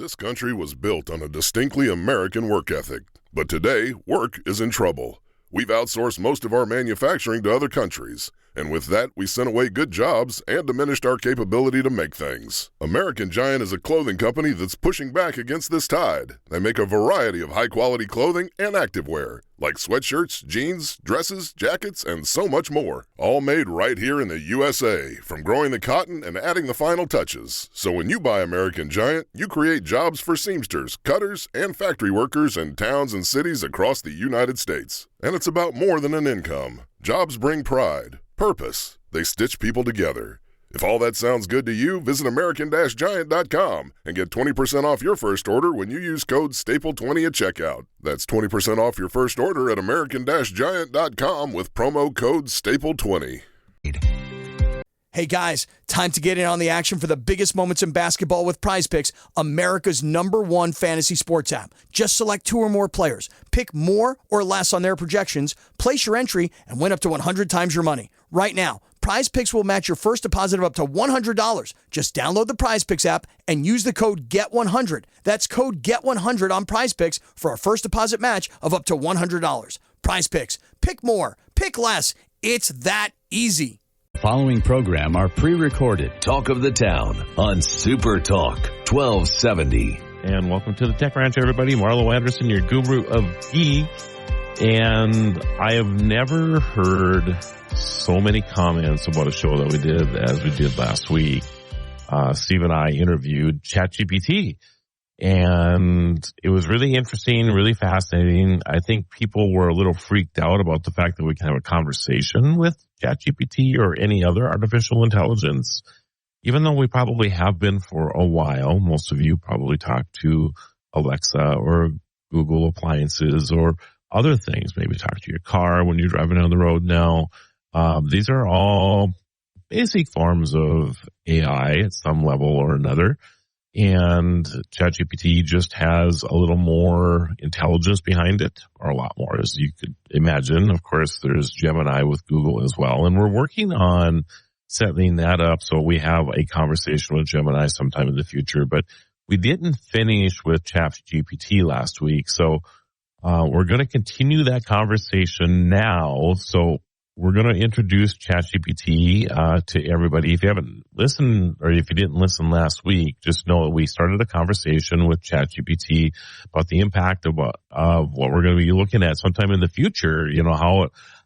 This country was built on a distinctly American work ethic, but today, work is in trouble. We've outsourced most of our manufacturing to other countries, and with that, we sent away good jobs and diminished our capability to make things. American Giant is a clothing company that's pushing back against this tide. They make a variety of high-quality clothing and activewear, like sweatshirts, jeans, dresses, jackets, and so much more. All made right here in the USA, from growing the cotton and adding the final touches. So when you buy American Giant, you create jobs for seamsters, cutters, and factory workers in towns and cities across the United States. And it's about more than an income. Jobs bring pride, purpose. They stitch people together. If all that sounds good to you, visit American-Giant.com and get 20% off your first order when you use code STAPLE20 at checkout. That's 20% off your first order at American-Giant.com with promo code STAPLE20. Hey guys, time to get in on the action for the biggest moments in basketball with Prize Picks, America's #1 fantasy sports app. Just select 2 or more players, pick more or less on their projections, place your entry, and win up to 100 times your money. Right now, Prize Picks will match your first deposit of up to $100. Just download the Prize Picks app and use the code GET100. That's code GET100 on Prize Picks for a first deposit match of up to $100. Prize Picks. Pick more. Pick less. It's that easy. Following program are pre-recorded. Talk of the Town on Super Talk 1270. And welcome to the Tech Ranch, everybody. Marlo Anderson, your guru of geek. And I have never heard so many comments about a show that we did as we did last week. Steve and I interviewed ChatGPT. And it was really interesting, really fascinating. I think people were a little freaked out about the fact that we can have a conversation with ChatGPT or any other artificial intelligence, even though we probably have been for a while. Most of you probably talk to Alexa or Google appliances or other things. Maybe talk to your car when you're driving down the road now. These are all basic forms of AI at some level or another. And ChatGPT just has a little more intelligence behind it, or a lot more, as you could imagine. Of course, there's Gemini with Google as well. And we're working on setting that up so we have a conversation with Gemini sometime in the future. But we didn't finish with ChatGPT last week. So we're going to continue that conversation now. So we're going to introduce ChatGPT to everybody. If you haven't listened, or if you didn't listen last week, just know that we started a conversation with ChatGPT about the impact of what we're going to be looking at sometime in the future. You know,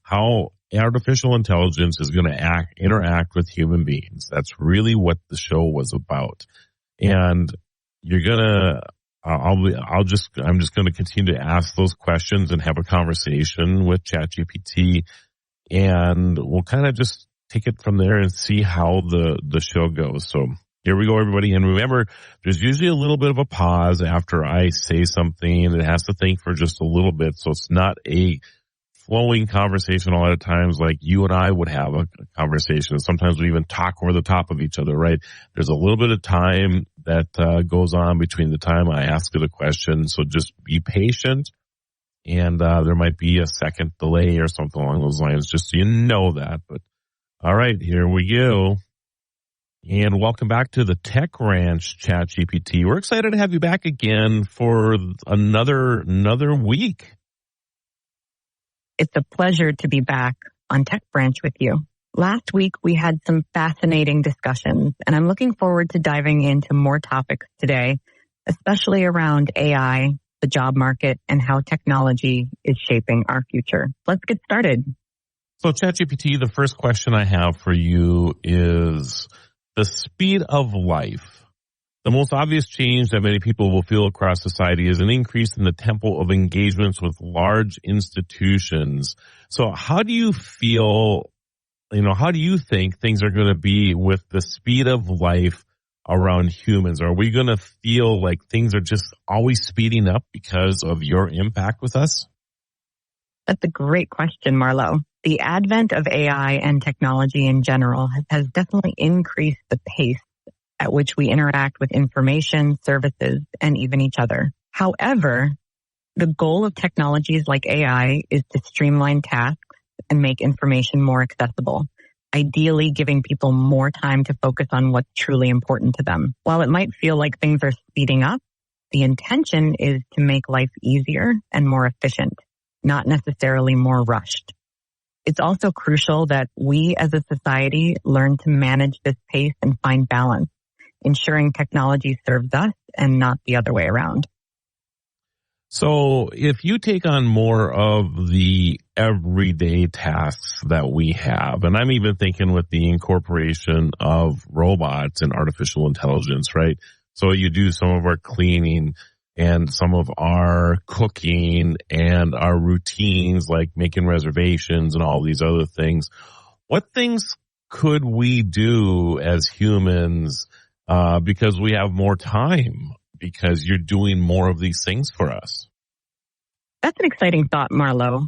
how artificial intelligence is going to interact with human beings. That's really what the show was about. And you're gonna, I'm just going to continue to ask those questions and have a conversation with ChatGPT. And we'll kind of just take it from there and see how the show goes. So here we go, everybody. And remember, there's usually a little bit of a pause after I say something. It has to think for just a little bit. So it's not a flowing conversation a lot of times like you and I would have a conversation. Sometimes we even talk over the top of each other, right? There's a little bit of time that goes on between the time I ask it a question. So just be patient. And there might be a second delay or something along those lines, just so you know that. But all right, here we go. And welcome back to the Tech Ranch, ChatGPT. We're excited to have you back again for another week. It's a pleasure to be back on Tech Branch with you. Last week, we had some fascinating discussions, and I'm looking forward to diving into more topics today, especially around AI, the job market, and how technology is shaping our future. Let's get started. So ChatGPT, the first question I have for you is the speed of life. The most obvious change that many people will feel across society is an increase in the tempo of engagements with large institutions. So how do you feel, how do you think things are going to be with the speed of life around humans? Are we going to feel like things are just always speeding up because of your impact with us? That's a great question, Marlo. The advent of AI and technology in general has definitely increased the pace at which we interact with information, services, and even each other. However, the goal of technologies like AI is to streamline tasks and make information more accessible, ideally giving people more time to focus on what's truly important to them. While it might feel like things are speeding up, The intention is to make life easier and more efficient, not necessarily more rushed. It's also crucial that we as a society learn to manage this pace and find balance, ensuring technology serves us and not the other way around. So if you take on more of the everyday tasks that we have, and I'm even thinking with the incorporation of robots and artificial intelligence, right? So you do some of our cleaning and some of our cooking and our routines like making reservations and all these other things. What things could we do as humans because we have more time? Because you're doing more of these things for us. That's an exciting thought, Marlo.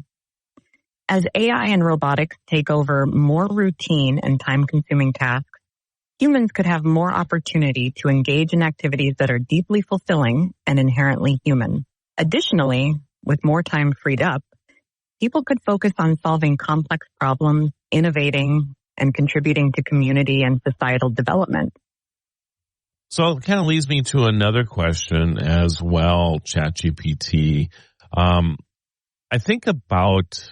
As AI and robotics take over more routine and time-consuming tasks, humans could have more opportunity to engage in activities that are deeply fulfilling and inherently human. Additionally, with more time freed up, people could focus on solving complex problems, innovating, and contributing to community and societal development. So it kind of leads me to another question as well, ChatGPT. I think about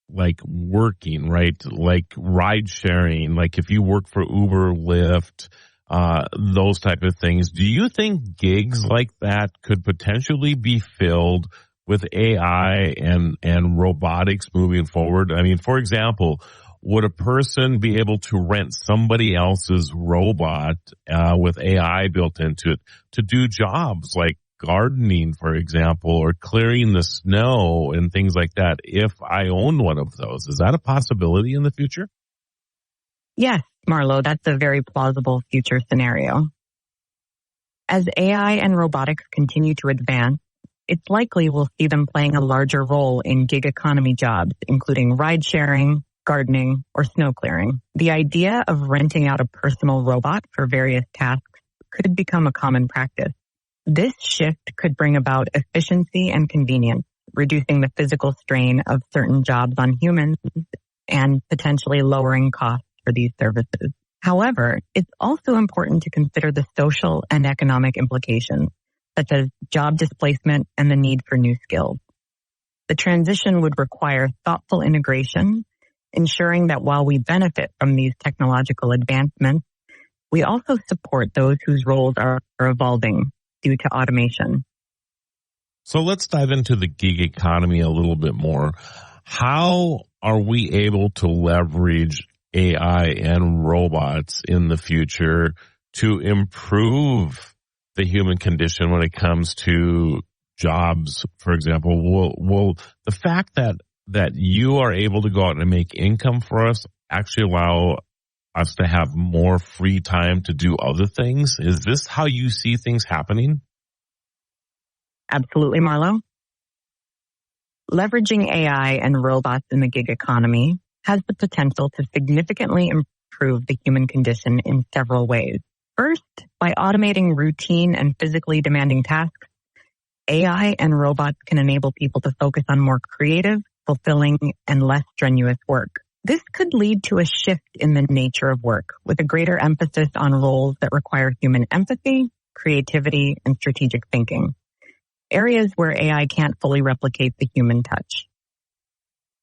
like working, right? Like ride sharing, like if you work for Uber, Lyft, those type of things. Do you think gigs like that could potentially be filled with AI and robotics moving forward? I mean, for example, would a person be able to rent somebody else's robot with AI built into it to do jobs like gardening, for example, or clearing the snow and things like that if I own one of those? Is that a possibility in the future? Yes, Marlo, that's a very plausible future scenario. As AI and robotics continue to advance, it's likely we'll see them playing a larger role in gig economy jobs, including ride sharing, gardening, or snow clearing. The idea of renting out a personal robot for various tasks could become a common practice. This shift could bring about efficiency and convenience, reducing the physical strain of certain jobs on humans and potentially lowering costs for these services. However, it's also important to consider the social and economic implications, such as job displacement and the need for new skills. The transition would require thoughtful integration, ensuring that while we benefit from these technological advancements, we also support those whose roles are evolving due to automation. So let's dive into the gig economy a little bit more. How are we able to leverage AI and robots in the future to improve the human condition when it comes to jobs, for example? Will the fact that you are able to go out and make income for us actually allow us to have more free time to do other things? Is this how you see things happening? Absolutely, Marlo. Leveraging AI and robots in the gig economy has the potential to significantly improve the human condition in several ways. First, by automating routine and physically demanding tasks, AI and robots can enable people to focus on more creative, fulfilling, and less strenuous work. This could lead to a shift in the nature of work, with a greater emphasis on roles that require human empathy, creativity, and strategic thinking, areas where AI can't fully replicate the human touch.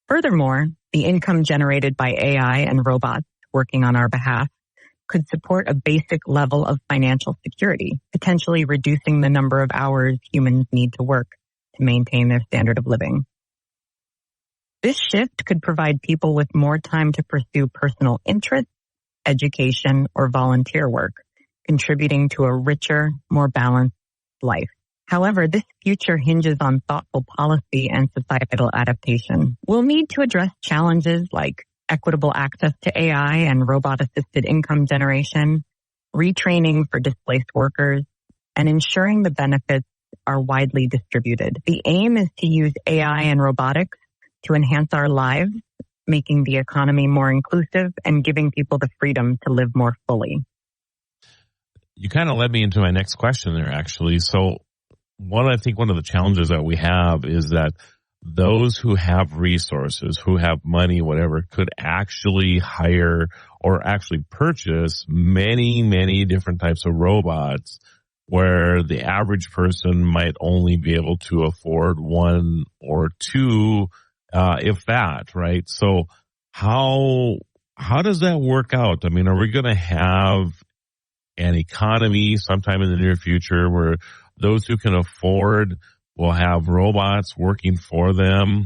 Furthermore, the income generated by AI and robots working on our behalf could support a basic level of financial security, potentially reducing the number of hours humans need to work to maintain their standard of living. This shift could provide people with more time to pursue personal interests, education, or volunteer work, contributing to a richer, more balanced life. However, this future hinges on thoughtful policy and societal adaptation. We'll need to address challenges like equitable access to AI and robot-assisted income generation, retraining for displaced workers, and ensuring the benefits are widely distributed. The aim is to use AI and robotics to enhance our lives, making the economy more inclusive and giving people the freedom to live more fully. You kind of led me into my next question there, actually. So one of the challenges that we have is that those who have resources, who have money, whatever, could actually hire or actually purchase many, many different types of robots where the average person might only be able to afford one or two, if that, right? So how does that work out? I mean, are we going to have an economy sometime in the near future where those who can afford will have robots working for them,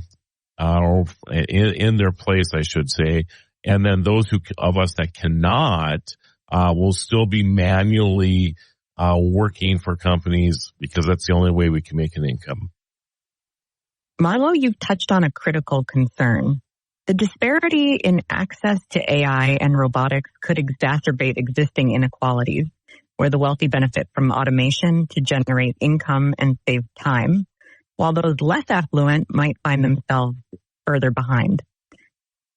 or in their place, I should say, and then those of us that cannot will still be manually working for companies because that's the only way we can make an income? Marlo, you've touched on a critical concern. The disparity in access to AI and robotics could exacerbate existing inequalities, where the wealthy benefit from automation to generate income and save time, while those less affluent might find themselves further behind.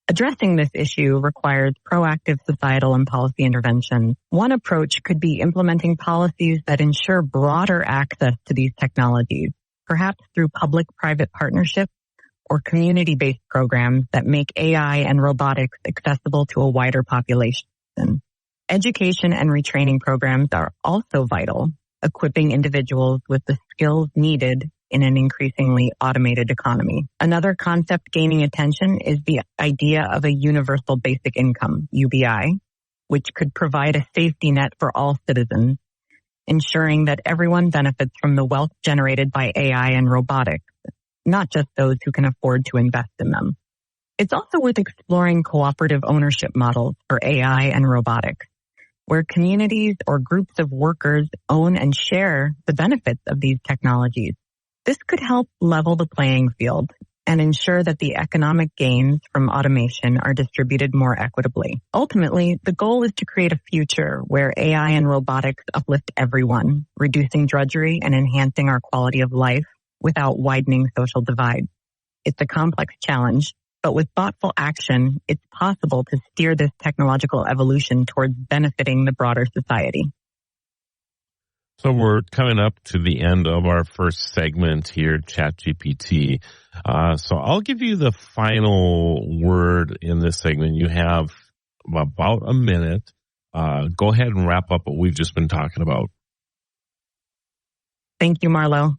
Addressing this issue requires proactive societal and policy interventions. One approach could be implementing policies that ensure broader access to these technologies, perhaps through public-private partnerships or community-based programs that make AI and robotics accessible to a wider population. Education and retraining programs are also vital, equipping individuals with the skills needed in an increasingly automated economy. Another concept gaining attention is the idea of a universal basic income, UBI, which could provide a safety net for all citizens, ensuring that everyone benefits from the wealth generated by AI and robotics, not just those who can afford to invest in them. It's also worth exploring cooperative ownership models for AI and robotics, where communities or groups of workers own and share the benefits of these technologies. This could help level the playing field and ensure that the economic gains from automation are distributed more equitably. Ultimately, the goal is to create a future where AI and robotics uplift everyone, reducing drudgery and enhancing our quality of life without widening social divides. It's a complex challenge, but with thoughtful action, it's possible to steer this technological evolution towards benefiting the broader society. So we're coming up to the end of our first segment here, ChatGPT. So I'll give you the final word in this segment. You have about a minute. Go ahead and wrap up what we've just been talking about. Thank you, Marlo.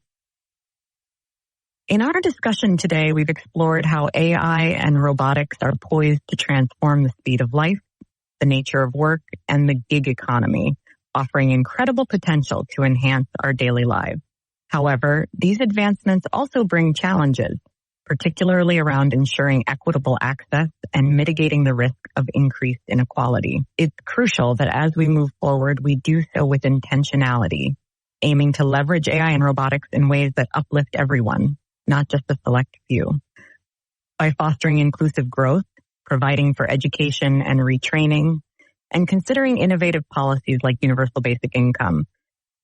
In our discussion today, we've explored how AI and robotics are poised to transform the speed of life, the nature of work, and the gig economy, offering incredible potential to enhance our daily lives. However, these advancements also bring challenges, particularly around ensuring equitable access and mitigating the risk of increased inequality. It's crucial that as we move forward, we do so with intentionality, aiming to leverage AI and robotics in ways that uplift everyone, not just a select few. By fostering inclusive growth, providing for education and retraining, and considering innovative policies like universal basic income,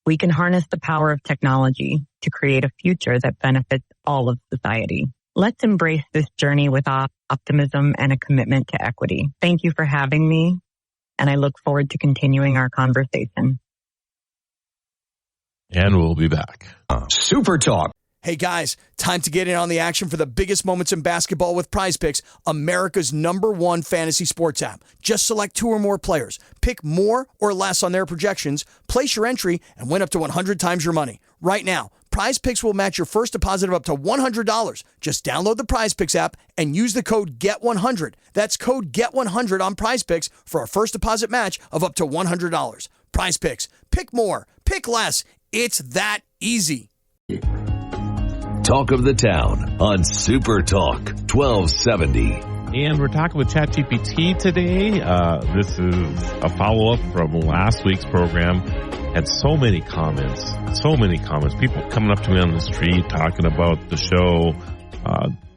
we can harness the power of technology to create a future that benefits all of society. Let's embrace this journey with optimism and a commitment to equity. Thank you for having me, and I look forward to continuing our conversation. And we'll be back. Super Talk. Hey guys, time to get in on the action for the biggest moments in basketball with Prize Picks, America's #1 fantasy sports app. Just select 2 or more players, pick more or less on their projections, place your entry, and win up to 100 times your money. Right now, Prize Picks will match your first deposit of up to $100. Just download the Prize Picks app and use the code GET100. That's code GET100 on Prize Picks for a first deposit match of up to $100. Prize Picks. Pick more. Pick less. It's that easy. Talk of the Town on Super Talk 1270. And we're talking with ChatGPT today. This is a follow-up from last week's program. Had so many comments. People coming up to me on the street talking about the show,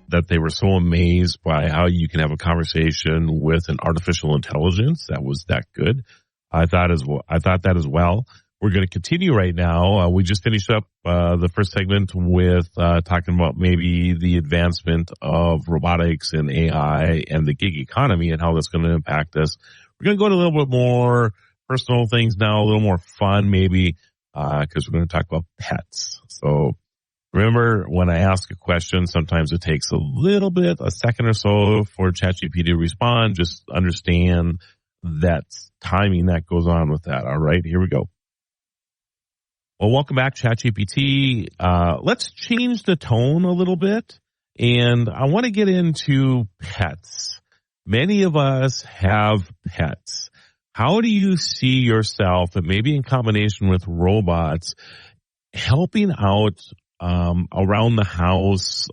that they were so amazed by how you can have a conversation with an artificial intelligence that was that good. I thought that as well. We're going to continue right now. We just finished up the first segment with talking about maybe the advancement of robotics and AI and the gig economy and how that's going to impact us. We're going to go to a little bit more personal things now, a little more fun maybe, because we're going to talk about pets. So remember, when I ask a question, sometimes it takes a second or so for ChatGPT to respond. Just understand that timing that goes on with that. All right, here we go. Well, welcome back, ChatGPT. Let's change the tone a little bit, and I want to get into pets. Many of us have pets. How do you see yourself, and maybe in combination with robots, helping out around the house,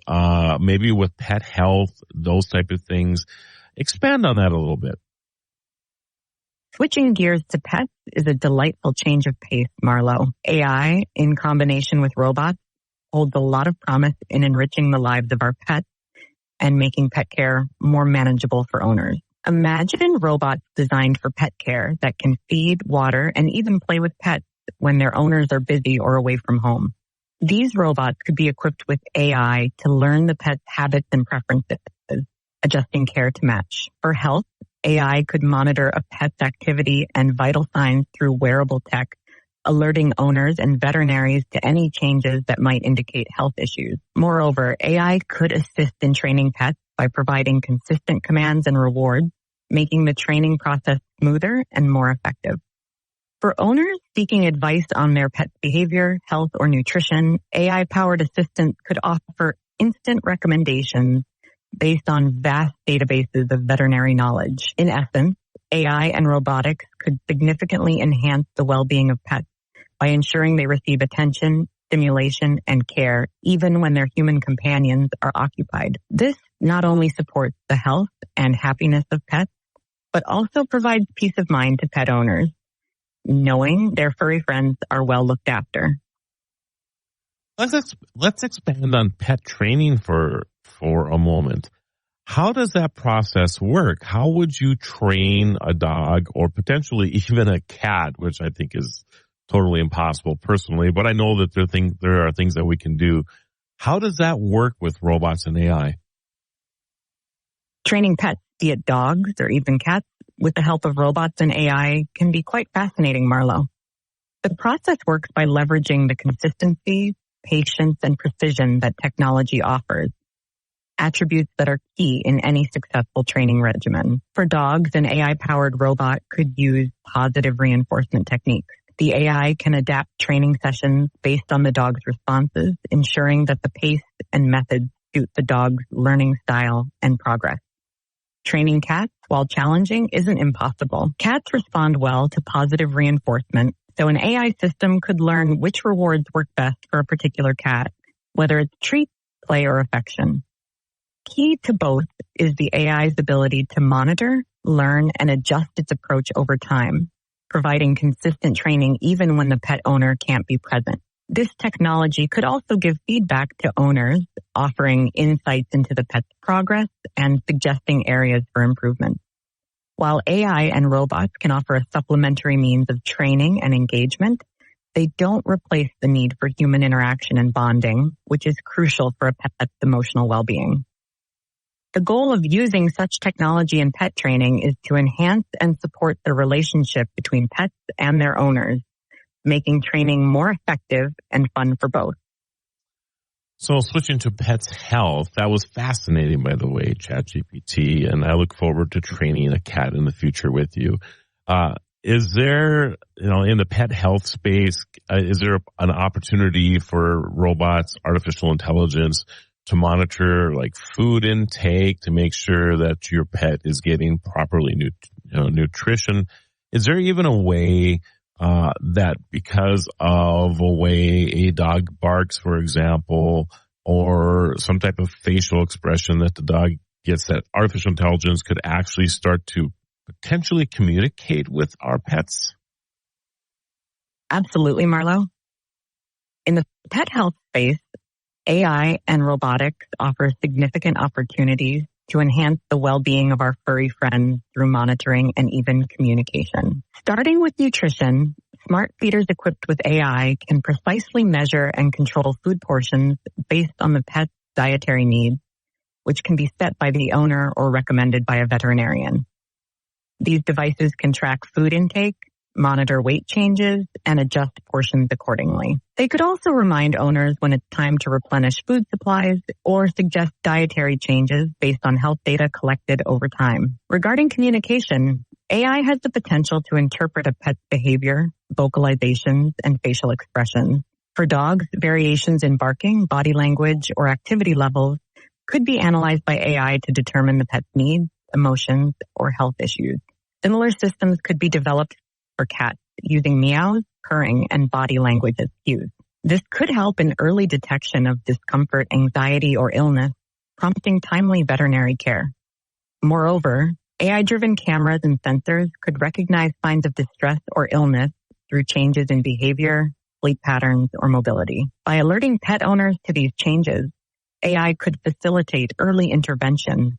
maybe with pet health, those type of things? Expand on that a little bit. Switching gears to pets is a delightful change of pace, Marlo. AI, in combination with robots, holds a lot of promise in enriching the lives of our pets and making pet care more manageable for owners. Imagine robots designed for pet care that can feed, water, and even play with pets when their owners are busy or away from home. These robots could be equipped with AI to learn the pet's habits and preferences, adjusting care to match. For health, AI could monitor a pet's activity and vital signs through wearable tech, alerting owners and veterinaries to any changes that might indicate health issues. Moreover, AI could assist in training pets by providing consistent commands and rewards, making the training process smoother and more effective. For owners seeking advice on their pet's behavior, health, or nutrition, AI-powered assistants could offer instant recommendations based on vast databases of veterinary knowledge. In essence, AI and robotics could significantly enhance the well-being of pets by ensuring they receive attention, stimulation, and care, even when their human companions are occupied. This not only supports the health and happiness of pets, but also provides peace of mind to pet owners, knowing their furry friends are well looked after. Let's expand on pet training for a moment. How does that process work? How would you train a dog or potentially even a cat, which I think is totally impossible personally, but I know that there are things that we can do. How does that work with robots and AI? Training pets, be it dogs or even cats, with the help of robots and AI can be quite fascinating, Marlo. The process works by leveraging the consistency, patience, and precision that technology offers, attributes that are key in any successful training regimen. For dogs, an AI-powered robot could use positive reinforcement techniques. The AI can adapt training sessions based on the dog's responses, ensuring that the pace and methods suit the dog's learning style and progress. Training cats, while challenging, isn't impossible. Cats respond well to positive reinforcement, so an AI system could learn which rewards work best for a particular cat, whether it's treats, play, or affection. Key to both is the AI's ability to monitor, learn, and adjust its approach over time, providing consistent training even when the pet owner can't be present. This technology could also give feedback to owners, offering insights into the pet's progress and suggesting areas for improvement. While AI and robots can offer a supplementary means of training and engagement, they don't replace the need for human interaction and bonding, which is crucial for a pet's emotional well-being. The goal of using such technology in pet training is to enhance and support the relationship between pets and their owners, making training more effective and fun for both. So switching to pets' health, that was fascinating, by the way, ChatGPT, and I look forward to training a cat in the future with you. Is there, in the pet health space, is there an opportunity for robots, artificial intelligence, to monitor like food intake to make sure that your pet is getting properly nutrition? Is there even a way that because of a way a dog barks, for example, or some type of facial expression that the dog gets, that artificial intelligence could actually start to potentially communicate with our pets? Absolutely, Marlo. In the pet health space, AI and robotics offer significant opportunities to enhance the well-being of our furry friends through monitoring and even communication. Starting with nutrition, smart feeders equipped with AI can precisely measure and control food portions based on the pet's dietary needs, which can be set by the owner or recommended by a veterinarian. These devices can track food intake, monitor weight changes, and adjust portions accordingly. They could also remind owners when it's time to replenish food supplies or suggest dietary changes based on health data collected over time. Regarding communication, AI has the potential to interpret a pet's behavior, vocalizations, and facial expressions. For dogs, variations in barking, body language, or activity levels could be analyzed by AI to determine the pet's needs, emotions, or health issues. Similar systems could be developed for cats using meows, purring, and body language as cues. This could help in early detection of discomfort, anxiety, or illness, prompting timely veterinary care. Moreover, AI-driven cameras and sensors could recognize signs of distress or illness through changes in behavior, sleep patterns, or mobility. By alerting pet owners to these changes, AI could facilitate early intervention,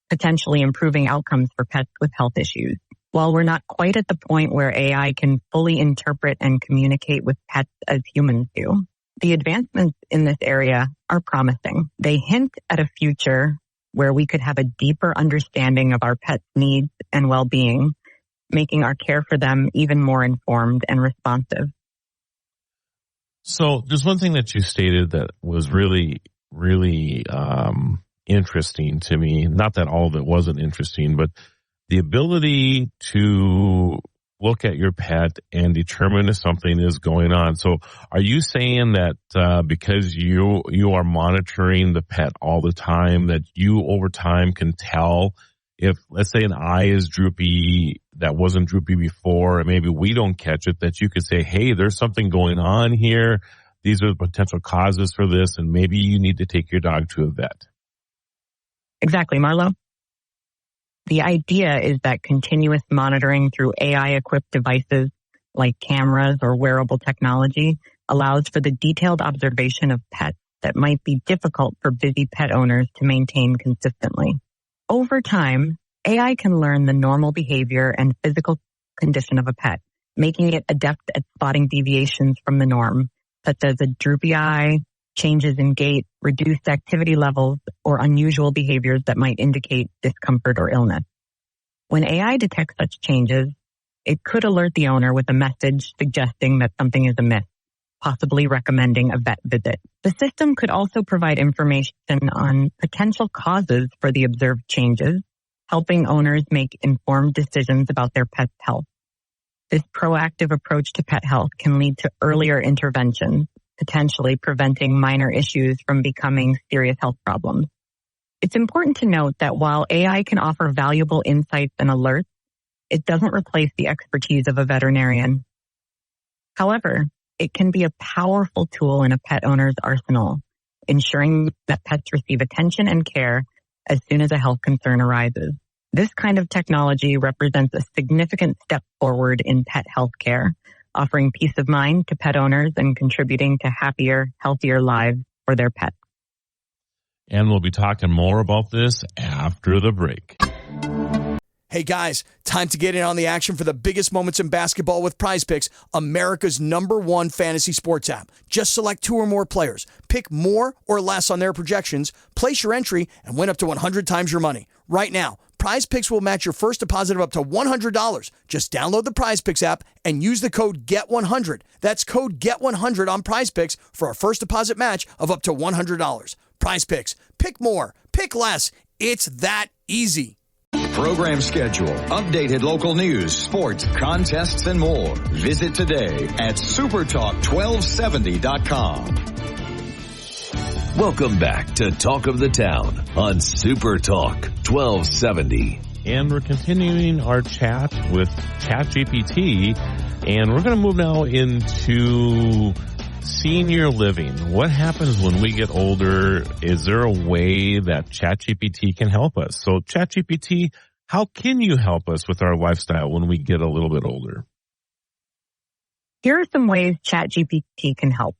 potentially improving outcomes for pets with health issues. While we're not quite at the point where AI can fully interpret and communicate with pets as humans do, the advancements in this area are promising. They hint at a future where we could have a deeper understanding of our pets' needs and well-being, making our care for them even more informed and responsive. So there's one thing that you stated that was really interesting to me. Not that all of it wasn't interesting, but the ability to look at your pet and determine if something is going on. So are you saying that because you are monitoring the pet all the time, that you over time can tell if, let's say, an eye is droopy that wasn't droopy before, and maybe we don't catch it, that you could say, hey, there's something going on here. These are the potential causes for this, and maybe you need to take your dog to a vet. Exactly, Marlo. The idea is that continuous monitoring through AI-equipped devices like cameras or wearable technology allows for the detailed observation of pets that might be difficult for busy pet owners to maintain consistently. Over time, AI can learn the normal behavior and physical condition of a pet, making it adept at spotting deviations from the norm, such as a droopy eye, changes in gait, reduced activity levels, or unusual behaviors that might indicate discomfort or illness. When AI detects such changes, it could alert the owner with a message suggesting that something is amiss, possibly recommending a vet visit. The system could also provide information on potential causes for the observed changes, helping owners make informed decisions about their pet's health. This proactive approach to pet health can lead to earlier interventions, potentially preventing minor issues from becoming serious health problems. It's important to note that while AI can offer valuable insights and alerts, it doesn't replace the expertise of a veterinarian. However, it can be a powerful tool in a pet owner's arsenal, ensuring that pets receive attention and care as soon as a health concern arises. This kind of technology represents a significant step forward in pet health care, offering peace of mind to pet owners and contributing to happier, healthier lives for their pets. And we'll be talking more about this after the break. Hey guys, time to get in on the action for the biggest moments in basketball with Prize Picks, America's #1 fantasy sports app. Just select 2 or more players, pick more or less on their projections, place your entry, and win up to 100 times your money. Right now, Prize Picks will match your first deposit of up to $100. Just download the Prize Picks app and use the code GET100. That's code GET100 on Prize Picks for a first deposit match of up to $100. Prize Picks. Pick more. Pick less. It's that easy. Program schedule, updated local news, sports, contests, and more. Visit today at supertalk1270.com. Welcome back to Talk of the Town on Super Talk 1270. And we're continuing our chat with ChatGPT, and we're going to move now into senior living. What happens when we get older? Is there a way that ChatGPT can help us? So ChatGPT, how can you help us with our lifestyle when we get a little bit older? Here are some ways ChatGPT can help.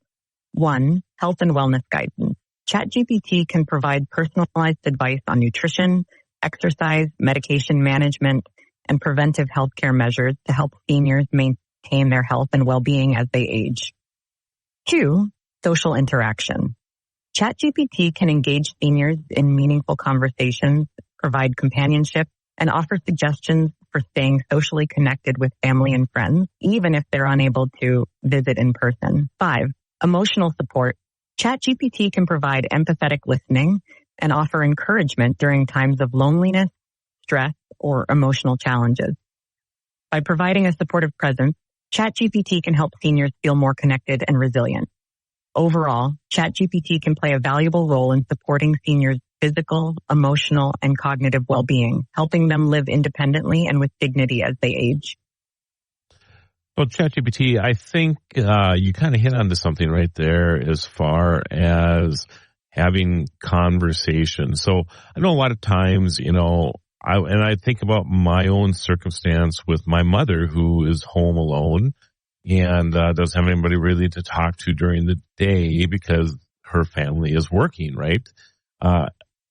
1, health and wellness guidance. ChatGPT can provide personalized advice on nutrition, exercise, medication management, and preventive healthcare measures to help seniors maintain their health and well-being as they age. 2, social interaction. ChatGPT can engage seniors in meaningful conversations, provide companionship, and offer suggestions for staying socially connected with family and friends, even if they're unable to visit in person. 5, emotional support. ChatGPT can provide empathetic listening and offer encouragement during times of loneliness, stress, or emotional challenges. By providing a supportive presence, ChatGPT can help seniors feel more connected and resilient. Overall, ChatGPT can play a valuable role in supporting seniors' physical, emotional, and cognitive well-being, helping them live independently and with dignity as they age. Well, ChatGPT, I think you kind of hit onto something right there as far as having conversations. So I know a lot of times, I think about my own circumstance with my mother who is home alone and doesn't have anybody really to talk to during the day because her family is working, right?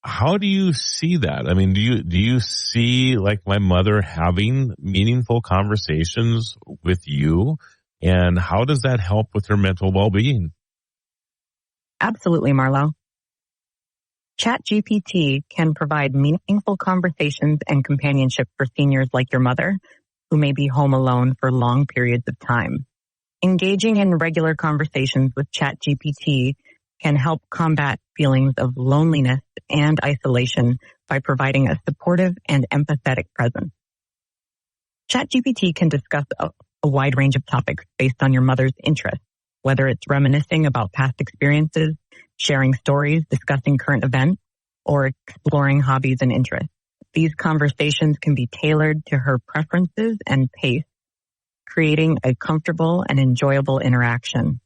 How do you see that? I mean, do you see like my mother having meaningful conversations with you? And how does that help with her mental well-being? Absolutely, Marlo. ChatGPT can provide meaningful conversations and companionship for seniors like your mother, who may be home alone for long periods of time. Engaging in regular conversations with ChatGPT can help combat feelings of loneliness and isolation by providing a supportive and empathetic presence. ChatGPT can discuss a wide range of topics based on your mother's interests, whether it's reminiscing about past experiences, sharing stories, discussing current events, or exploring hobbies and interests. These conversations can be tailored to her preferences and pace, creating a comfortable and enjoyable interaction.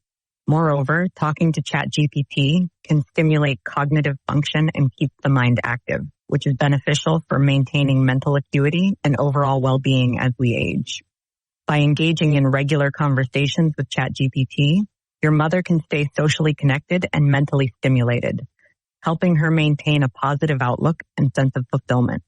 Moreover, talking to ChatGPT can stimulate cognitive function and keep the mind active, which is beneficial for maintaining mental acuity and overall well-being as we age. By engaging in regular conversations with ChatGPT, your mother can stay socially connected and mentally stimulated, helping her maintain a positive outlook and sense of fulfillment.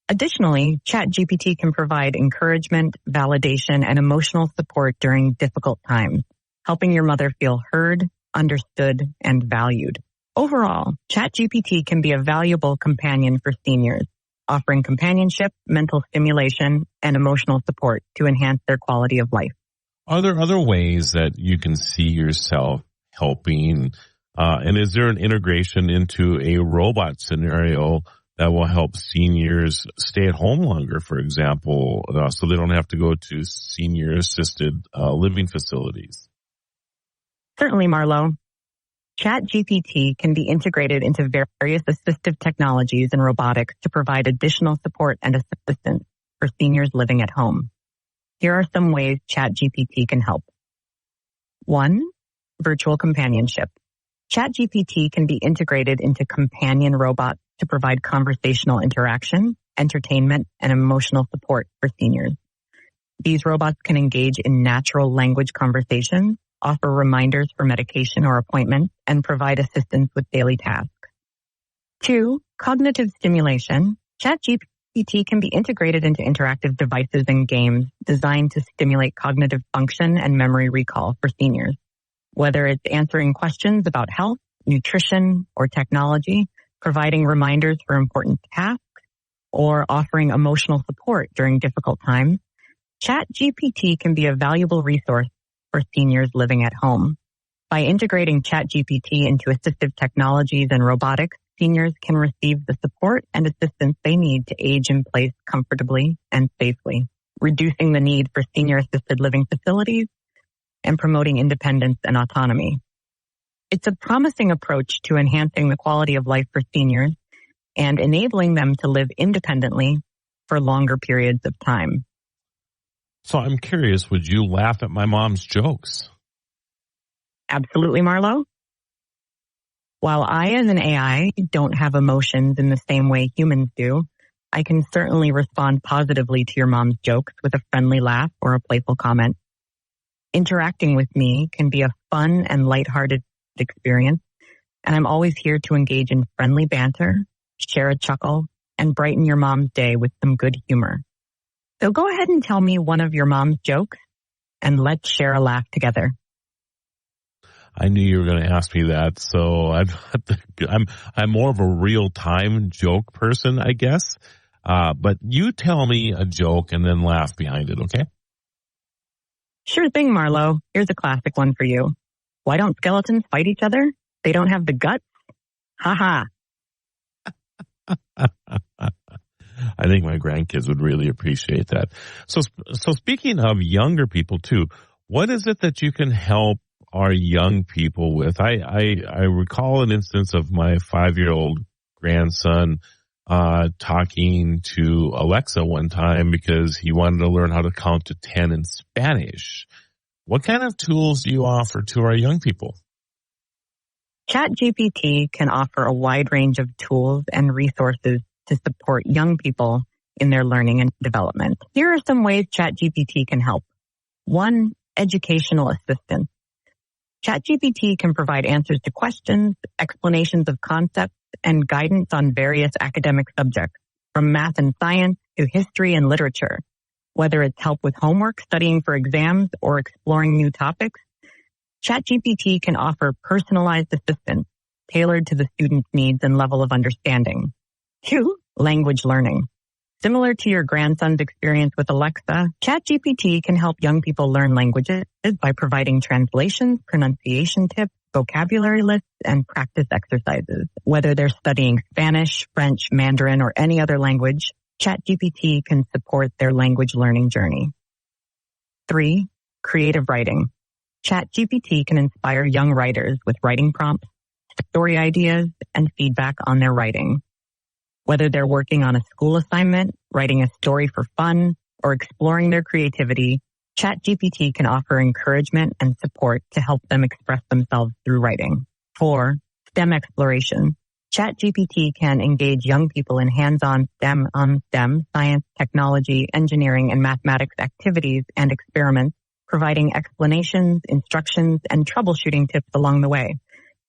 Additionally, ChatGPT can provide encouragement, validation, and emotional support during difficult times, helping your mother feel heard, understood, and valued. Overall, ChatGPT can be a valuable companion for seniors, offering companionship, mental stimulation, and emotional support to enhance their quality of life. Are there other ways that you can see yourself helping? And is there an integration into a robot scenario that will help seniors stay at home longer, for example, so they don't have to go to senior-assisted living facilities? Certainly, Marlo. ChatGPT can be integrated into various assistive technologies and robotics to provide additional support and assistance for seniors living at home. Here are some ways ChatGPT can help. 1. Virtual companionship. ChatGPT can be integrated into companion robots to provide conversational interaction, entertainment, and emotional support for seniors. These robots can engage in natural language conversations, offer reminders for medication or appointments, and provide assistance with daily tasks. 2. Cognitive stimulation. ChatGPT can be integrated into interactive devices and games designed to stimulate cognitive function and memory recall for seniors. Whether it's answering questions about health, nutrition, or technology, providing reminders for important tasks, or offering emotional support during difficult times, ChatGPT can be a valuable resource for seniors living at home. By integrating ChatGPT into assistive technologies and robotics, seniors can receive the support and assistance they need to age in place comfortably and safely, reducing the need for senior-assisted living facilities and promoting independence and autonomy. It's a promising approach to enhancing the quality of life for seniors and enabling them to live independently for longer periods of time. So I'm curious, would you laugh at my mom's jokes? Absolutely, Marlo. While I, as an AI, don't have emotions in the same way humans do, I can certainly respond positively to your mom's jokes with a friendly laugh or a playful comment. Interacting with me can be a fun and lighthearted experience, and I'm always here to engage in friendly banter, share a chuckle, and brighten your mom's day with some good humor. So go ahead and tell me one of your mom's jokes, and let's share a laugh together. I knew you were going to ask me that, so I'm more of a real-time joke person, I guess. But you tell me a joke and then laugh behind it, okay? Sure thing, Marlo. Here's a classic one for you. Why don't skeletons fight each other? They don't have the guts? Ha ha. I think my grandkids would really appreciate that. So speaking of younger people too, What is it that you can help our young people with? I recall an instance of my 5-year-old grandson talking to Alexa one time because he wanted to learn how to count to 10 in Spanish. What kind of tools do you offer to our young people? ChatGPT can offer a wide range of tools and resources to support young people in their learning and development. Here are some ways ChatGPT can help. 1, educational assistance. ChatGPT can provide answers to questions, explanations of concepts, and guidance on various academic subjects, from math and science to history and literature. Whether it's help with homework, studying for exams, or exploring new topics, ChatGPT can offer personalized assistance tailored to the student's needs and level of understanding. 2, language learning. Similar to your grandson's experience with Alexa, ChatGPT can help young people learn languages by providing translations, pronunciation tips, vocabulary lists, and practice exercises. Whether they're studying Spanish, French, Mandarin, or any other language, ChatGPT can support their language learning journey. 3, creative writing. ChatGPT can inspire young writers with writing prompts, story ideas, and feedback on their writing. Whether they're working on a school assignment, writing a story for fun, or exploring their creativity, ChatGPT can offer encouragement and support to help them express themselves through writing. 4, STEM exploration. ChatGPT can engage young people in hands-on STEM, science, technology, engineering, and mathematics activities and experiments, providing explanations, instructions, and troubleshooting tips along the way.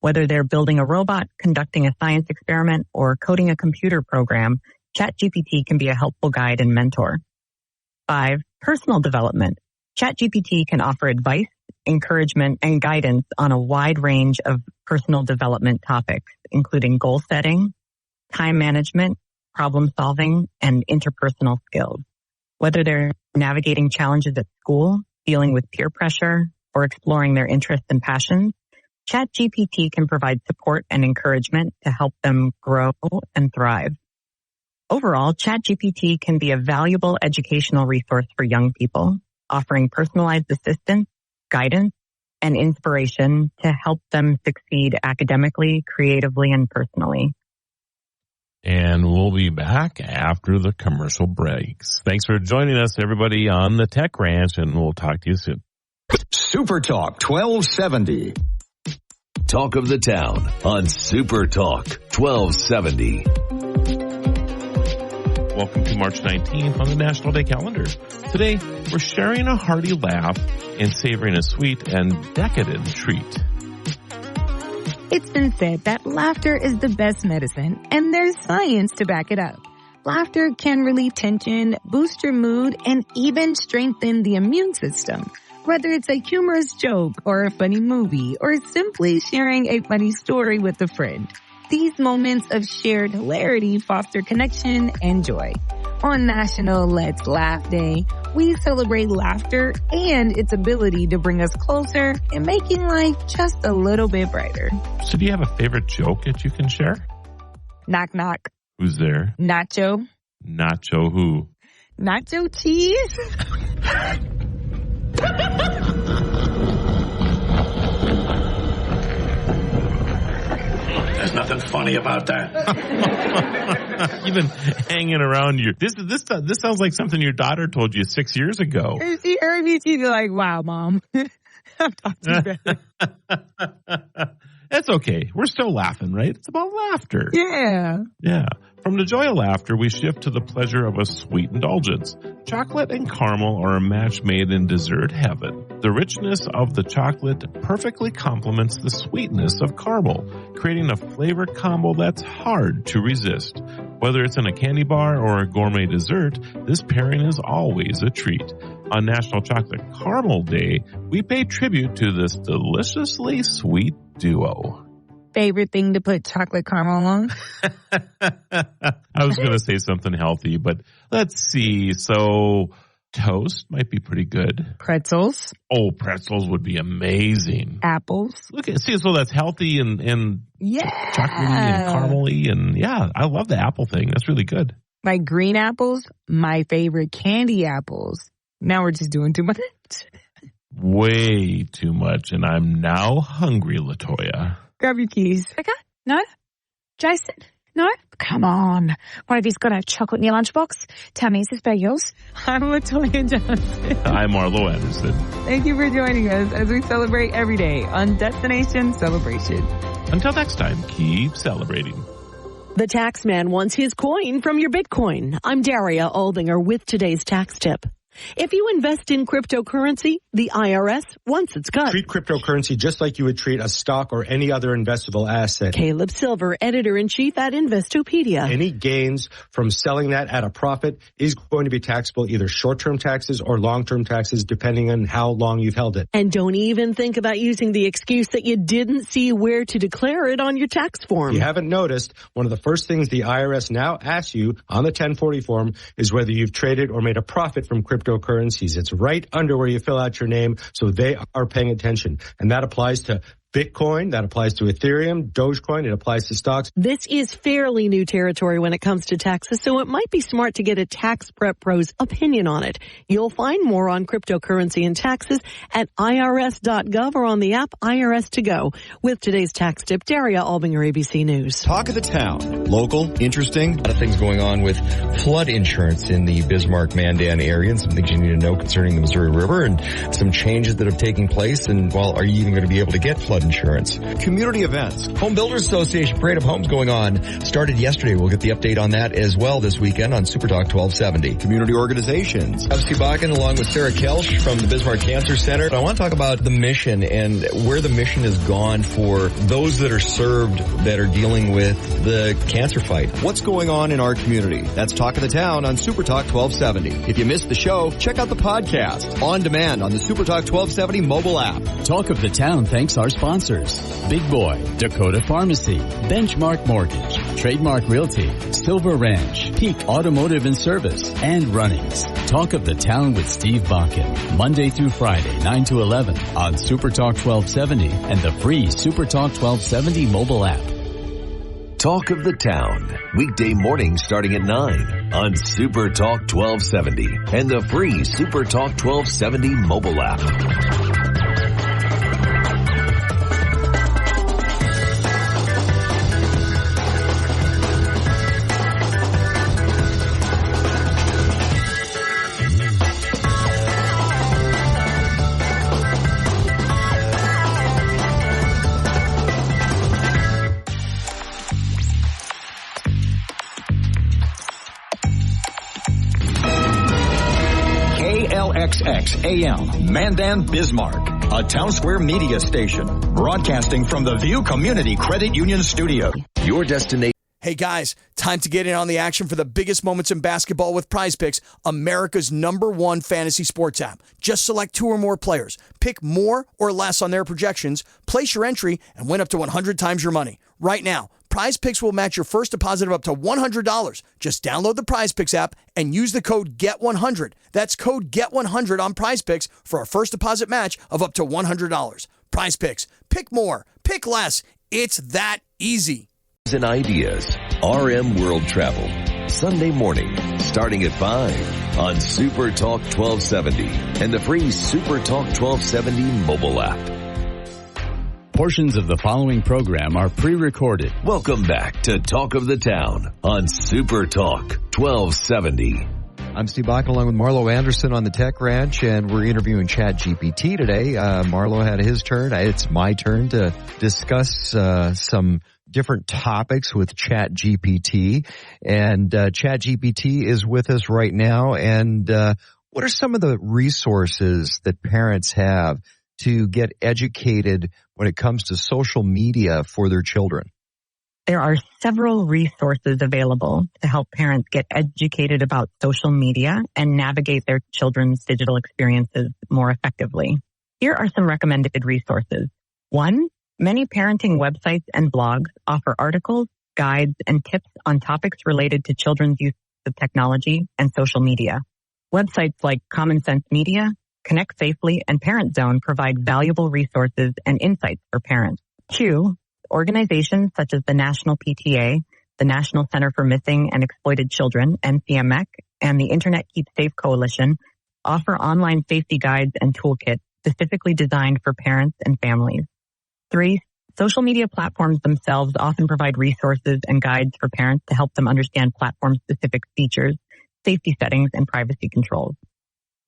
Whether they're building a robot, conducting a science experiment, or coding a computer program, ChatGPT can be a helpful guide and mentor. 5, personal development. ChatGPT can offer advice, encouragement, and guidance on a wide range of personal development topics, including goal setting, time management, problem solving, and interpersonal skills. Whether they're navigating challenges at school, dealing with peer pressure, or exploring their interests and passions, ChatGPT can provide support and encouragement to help them grow and thrive. Overall, ChatGPT can be a valuable educational resource for young people, offering personalized assistance, guidance, and inspiration to help them succeed academically, creatively, and personally. And we'll be back after the commercial breaks. Thanks for joining us, everybody, on the Tech Ranch, and we'll talk to you soon. Super Talk 1270. Talk of the Town on Super Talk 1270. Welcome to March 19th on the National Day calendar. Today, we're sharing a hearty laugh and savoring a sweet and decadent treat. It's been said that laughter is the best medicine, and there's science to back it up. Laughter can relieve tension, boost your mood, and even strengthen the immune system. Whether it's a humorous joke or a funny movie or simply sharing a funny story with a friend, these moments of shared hilarity foster connection and joy. On National Let's Laugh Day, we celebrate laughter and its ability to bring us closer and making life just a little bit brighter. So do you have a favorite joke that you can share? Knock, knock. Who's there? Nacho. Nacho who? Nacho cheese. There's nothing funny about that. You've been hanging around your. This sounds like something your daughter told you 6 years ago. She heard me. She's like, "Wow, Mom, I'm talking better." That's okay. We're still laughing, right? It's about laughter. Yeah. Yeah. From the joy of laughter, we shift to the pleasure of a sweet indulgence. Chocolate and caramel are a match made in dessert heaven. The richness of the chocolate perfectly complements the sweetness of caramel, creating a flavor combo that's hard to resist. Whether it's in a candy bar or a gourmet dessert, this pairing is always a treat. On National Chocolate Caramel Day, we pay tribute to this deliciously sweet duo. Favorite thing to put chocolate caramel on? I was going to say something healthy, but let's see. So toast might be pretty good. Pretzels. Oh, pretzels would be amazing. Apples. So that's healthy and yeah, chocolatey and caramely, and yeah, I love the apple thing. That's really good. Like green apples, my favorite candy apples. Now we're just doing too much. way too much, and I'm now hungry, LaToya. Grab your keys. Rebecca? No? Jason? No? Come on. One of you's got a chocolate in your lunchbox. Tammy, is this bag yours? I'm LaToya Johnson. I'm Marlo Anderson. Thank you for joining us as we celebrate every day on Destination Celebration. Until next time, keep celebrating. The Taxman wants his coin from your Bitcoin. I'm Daria Aldinger with today's tax tip. If you invest in cryptocurrency, the IRS wants its cut. Treat cryptocurrency just like you would treat a stock or any other investable asset. Caleb Silver, editor-in-chief at Investopedia. Any gains from selling that at a profit is going to be taxable, either short-term taxes or long-term taxes, depending on how long you've held it. And don't even think about using the excuse that you didn't see where to declare it on your tax form. If you haven't noticed, one of the first things the IRS now asks you on the 1040 form is whether you've traded or made a profit from cryptocurrencies. It's right under where you fill out your name, so they are paying attention. And that applies to Bitcoin, that applies to Ethereum, Dogecoin, it applies to stocks. This is fairly new territory when it comes to taxes, so it might be smart to get a Tax Prep Pro's opinion on it. You'll find more on cryptocurrency and taxes at irs.gov or on the app IRS To Go. With today's tax tip, Daria Albinger, ABC News. Talk of the town. Local, interesting. A lot of things going on with flood insurance in the Bismarck Mandan area and some things you need to know concerning the Missouri River and some changes that have taken place. And, well, are you even going to be able to get flood insurance? Community events. Home Builders Association Parade of Homes going on. Started yesterday. We'll get the update on that as well this weekend on Super Talk 1270. Community organizations. I'm Steve Bakken along with Sarah Kelsch from the Bismarck Cancer Center. I want to talk about the mission and where the mission has gone for those that are served that are dealing with the cancer fight. What's going on in our community? That's Talk of the Town on Super Talk 1270. If you missed the show, check out the podcast on demand on the Super Talk 1270 mobile app. Talk of the Town thanks our sponsors. Big Boy, Dakota Pharmacy, Benchmark Mortgage, Trademark Realty, Silver Ranch, Peak Automotive and Service, and Runnings. Talk of the Town with Steve Bakken. Monday through Friday, 9 to 11 on Super Talk 1270 and the free Super Talk 1270 mobile app. Talk of the Town, weekday mornings starting at 9 on Super Talk 1270 and the free Super Talk 1270 mobile app. KLXX AM, Mandan, Bismarck, a Town Square media station, broadcasting from the View Community Credit Union Studio. Your destination. Hey guys, time to get in on the action for the biggest moments in basketball with Prize Picks, America's #1 fantasy sports app. Just select 2 or more players, pick more or less on their projections, place your entry, and win up to 100 times your money. Right now, Prize Picks will match your first deposit of up to $100. Just download the Prize Picks app and use the code GET100. That's code GET100 on Prize Picks for a first deposit match of up to $100. Prize Picks. Pick more. Pick less. It's that easy. And ideas. RM World Travel. Sunday morning, starting at 5 on Super Talk 1270 and the free Super Talk 1270 mobile app. Portions of the following program are pre-recorded. Welcome back to Talk of the Town on Super Talk 1270. I'm Steve Bakken along with Marlo Anderson on the Tech Ranch, and we're interviewing ChatGPT today. Marlo had his turn. It's my turn to discuss some different topics with ChatGPT, and ChatGPT is with us right now. And what are some of the resources that parents have to get educated when it comes to social media for their children? There are several resources available to help parents get educated about social media and navigate their children's digital experiences more effectively. Here are some recommended resources. 1, many parenting websites and blogs offer articles, guides, and tips on topics related to children's use of technology and social media. Websites like Common Sense Media, Connect Safely, and Parent Zone provide valuable resources and insights for parents. 2, organizations such as the National PTA, the National Center for Missing and Exploited Children, NCMEC, and the Internet Keeps Safe Coalition offer online safety guides and toolkits specifically designed for parents and families. 3, social media platforms themselves often provide resources and guides for parents to help them understand platform-specific features, safety settings, and privacy controls.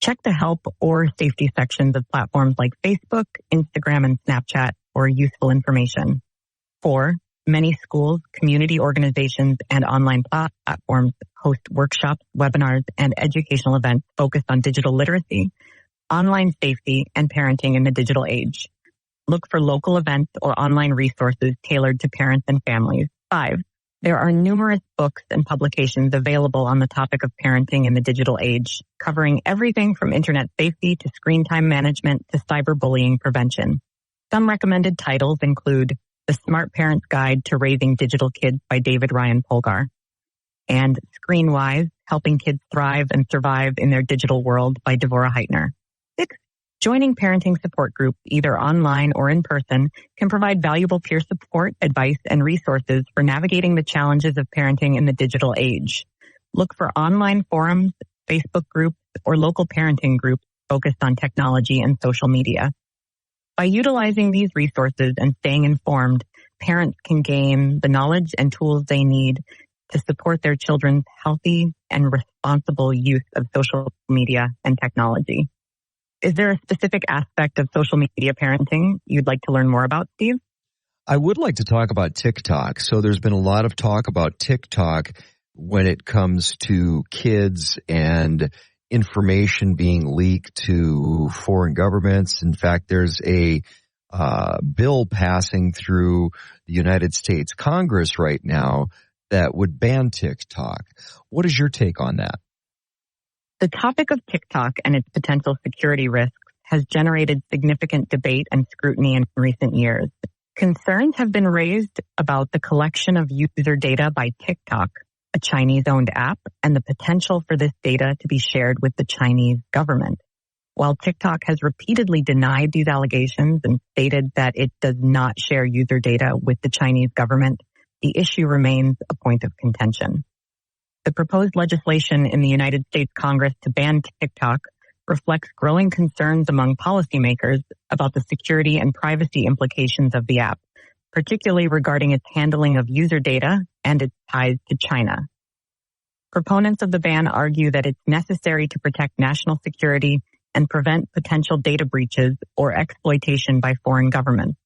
Check the help or safety sections of platforms like Facebook, Instagram, and Snapchat for useful information. 4, many schools, community organizations, and online platforms host workshops, webinars, and educational events focused on digital literacy, online safety, and parenting in the digital age. Look for local events or online resources tailored to parents and families. 5, there are numerous books and publications available on the topic of parenting in the digital age, covering everything from internet safety to screen time management to cyberbullying prevention. Some recommended titles include The Smart Parent's Guide to Raising Digital Kids by David Ryan Polgar, and Screenwise, Helping Kids Thrive and Survive in Their Digital World by Devorah Heitner. 6, joining parenting support groups, either online or in person, can provide valuable peer support, advice, and resources for navigating the challenges of parenting in the digital age. Look for online forums, Facebook groups, or local parenting groups focused on technology and social media. By utilizing these resources and staying informed, parents can gain the knowledge and tools they need to support their children's healthy and responsible use of social media and technology. Is there a specific aspect of social media parenting you'd like to learn more about, Steve? I would like to talk about TikTok. So there's been a lot of talk about TikTok when it comes to kids and information being leaked to foreign governments. In fact, there's a bill passing through the United States Congress right now that would ban TikTok. What is your take on that? The topic of TikTok and its potential security risks has generated significant debate and scrutiny in recent years. Concerns have been raised about the collection of user data by TikTok, a Chinese-owned app, and the potential for this data to be shared with the Chinese government. While TikTok has repeatedly denied these allegations and stated that it does not share user data with the Chinese government, the issue remains a point of contention. The proposed legislation in the United States Congress to ban TikTok reflects growing concerns among policymakers about the security and privacy implications of the app, particularly regarding its handling of user data and its ties to China. Proponents of the ban argue that it's necessary to protect national security and prevent potential data breaches or exploitation by foreign governments.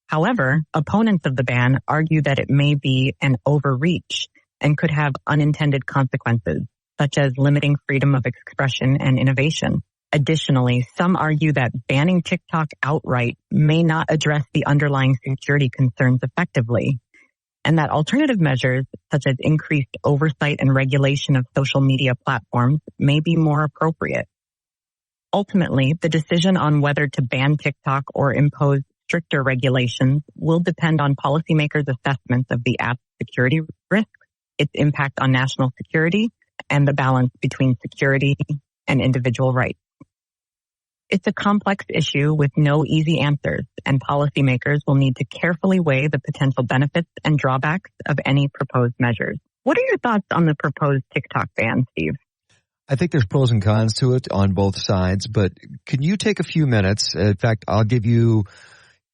However, opponents of the ban argue that it may be an overreach and could have unintended consequences, such as limiting freedom of expression and innovation. Additionally, some argue that banning TikTok outright may not address the underlying security concerns effectively, and that alternative measures, such as increased oversight and regulation of social media platforms, may be more appropriate. Ultimately, the decision on whether to ban TikTok or impose stricter regulations will depend on policymakers' assessments of the app's security risks, its impact on national security, and the balance between security and individual rights. It's a complex issue with no easy answers, and policymakers will need to carefully weigh the potential benefits and drawbacks of any proposed measures. What are your thoughts on the proposed TikTok ban, Steve? I think there's pros and cons to it on both sides, but can you take a few minutes? In fact, I'll give you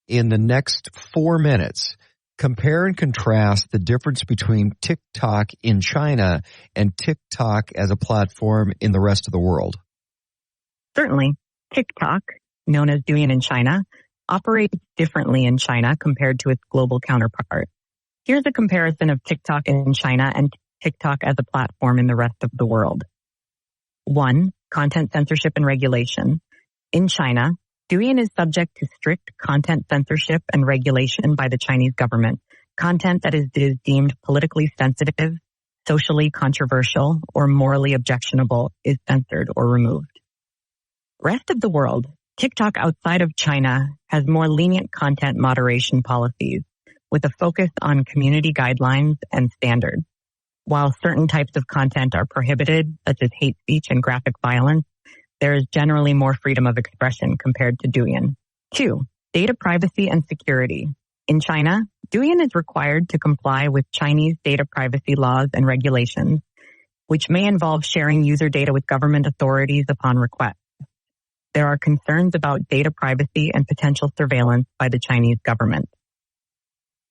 in the next 4 minutes, compare and contrast the difference between TikTok in China and TikTok as a platform in the rest of the world. Certainly. TikTok, known as Douyin in China, operates differently in China compared to its global counterpart. Here's a comparison of TikTok in China and TikTok as a platform in the rest of the world. 1. Content censorship and regulation. In China, Douyin is subject to strict content censorship and regulation by the Chinese government. Content that is deemed politically sensitive, socially controversial, or morally objectionable is censored or removed. Rest of the world, TikTok outside of China has more lenient content moderation policies with a focus on community guidelines and standards. While certain types of content are prohibited, such as hate speech and graphic violence, there is generally more freedom of expression compared to Douyin. 2. Data privacy and security. In China, Douyin is required to comply with Chinese data privacy laws and regulations, which may involve sharing user data with government authorities upon request. there are concerns about data privacy and potential surveillance by the Chinese government.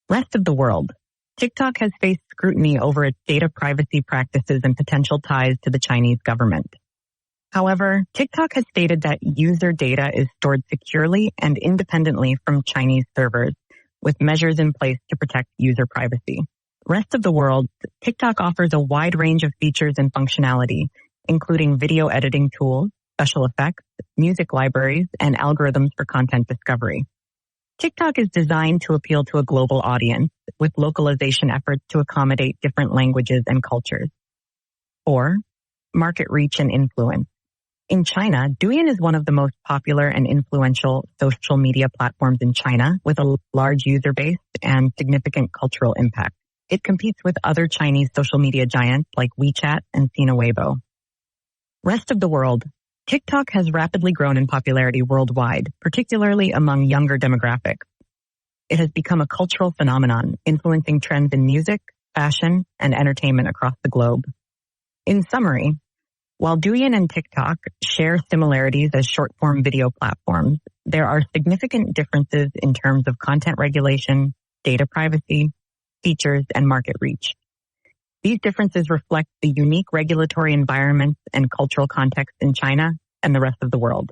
Rest of the world. TikTok has faced scrutiny over its data privacy practices and potential ties to the Chinese government. However, TikTok has stated that user data is stored securely and independently from Chinese servers, with measures in place to protect user privacy. Rest of the world, TikTok offers a wide range of features and functionality, including video editing tools, special effects, music libraries, and algorithms for content discovery. TikTok is designed to appeal to a global audience, with localization efforts to accommodate different languages and cultures. 4. Market reach and influence. In China, Douyin is one of the most popular and influential social media platforms in China, with a large user base and significant cultural impact. It competes with other Chinese social media giants like WeChat and Sina Weibo. Rest of the world. TikTok has rapidly grown in popularity worldwide, particularly among younger demographics. It has become a cultural phenomenon, influencing trends in music, fashion, and entertainment across the globe. In summary, while Douyin and TikTok share similarities as short-form video platforms, there are significant differences in terms of content regulation, data privacy, features, and market reach. These differences reflect the unique regulatory environments and cultural context in China and the rest of the world.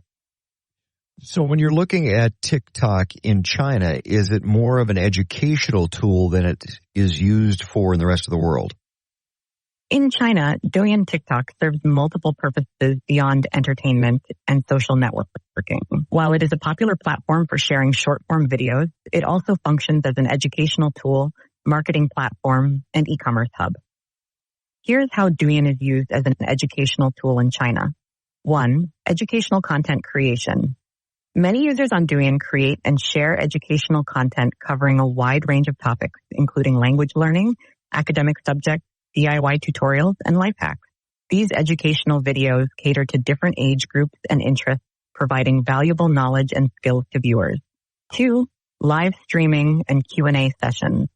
So when you're looking at TikTok in China, is it more of an educational tool than it is used for in the rest of the world? In China, Douyin TikTok serves multiple purposes beyond entertainment and social networking. While it is a popular platform for sharing short-form videos, it also functions as an educational tool, marketing platform, and e-commerce hub. Here's how Douyin is used as an educational tool in China. 1. Educational content creation. Many users on Douyin create and share educational content covering a wide range of topics, including language learning, academic subjects, DIY tutorials, and life hacks. These educational videos cater to different age groups and interests, providing valuable knowledge and skills to viewers. 2. Live streaming and Q&A sessions.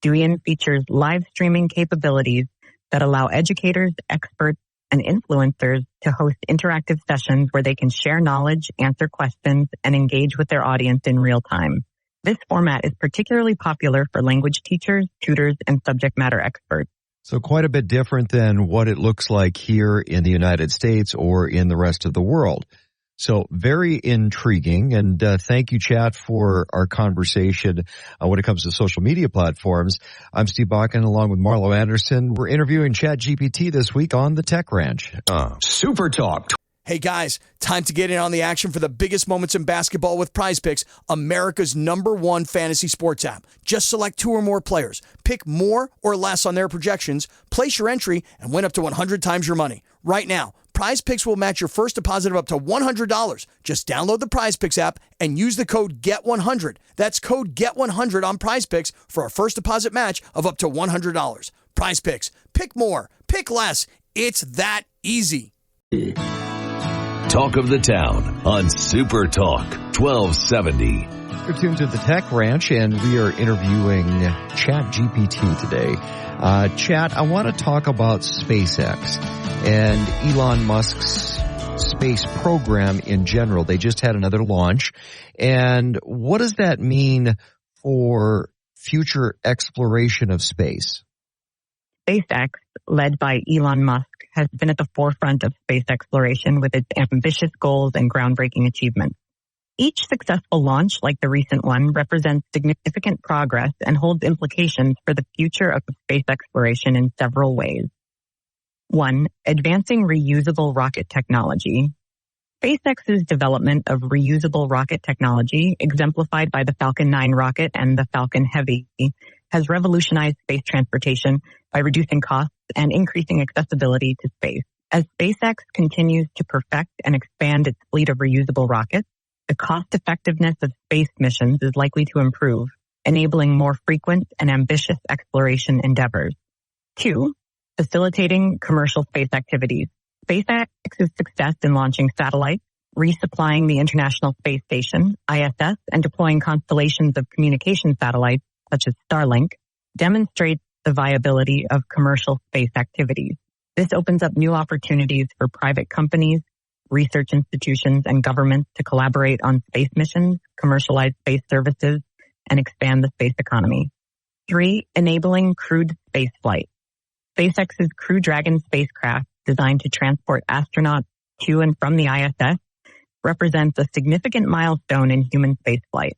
Douyin features live streaming capabilities that allow educators, experts, and influencers to host interactive sessions where they can share knowledge, answer questions, and engage with their audience in real time. This format is particularly popular for language teachers, tutors, and subject matter experts. So quite a bit different than what it looks like here in the United States or in the rest of the world. So very intriguing, and thank you, chat, for our conversation when it comes to social media platforms. I'm Steve Bakken, along with Marlo Anderson. We're interviewing ChatGPT this week on the Tech Ranch. Super Talk. Hey guys, time to get in on the action for the biggest moments in basketball with Prize Picks, America's #1 fantasy sports app. Just select 2 or more players. Pick more or less on their projections, place your entry, and win up to 100 times your money. Right now, Prize Picks will match your first deposit of up to $100. Just download the Prize Picks app and use the code GET100. That's code GET100 on Prize Picks for a first deposit match of up to $100. Prize Picks. Pick more. Pick less. It's that easy. Talk of the Town on Super Talk 1270. You're tuned to the Tech Ranch, and we are interviewing ChatGPT today. Chat, I want to talk about SpaceX and Elon Musk's space program in general. They just had another launch. And what does that mean for future exploration of space? SpaceX, led by Elon Musk, has been at the forefront of space exploration with its ambitious goals and groundbreaking achievements. Each successful launch, like the recent one, represents significant progress and holds implications for the future of space exploration in several ways. 1. Advancing reusable rocket technology. SpaceX's development of reusable rocket technology, exemplified by the Falcon 9 rocket and the Falcon Heavy, has revolutionized space transportation by reducing costs and increasing accessibility to space. As SpaceX continues to perfect and expand its fleet of reusable rockets, the cost-effectiveness of space missions is likely to improve, enabling more frequent and ambitious exploration endeavors. 2. Facilitating commercial space activities. SpaceX's success in launching satellites, resupplying the International Space Station, ISS, and deploying constellations of communication satellites, such as Starlink, demonstrates the viability of commercial space activities. This opens up new opportunities for private companies, research institutions, and governments to collaborate on space missions, commercialize space services, and expand the space economy. 3, enabling crewed spaceflight. SpaceX's Crew Dragon spacecraft, designed to transport astronauts to and from the ISS, represents a significant milestone in human spaceflight.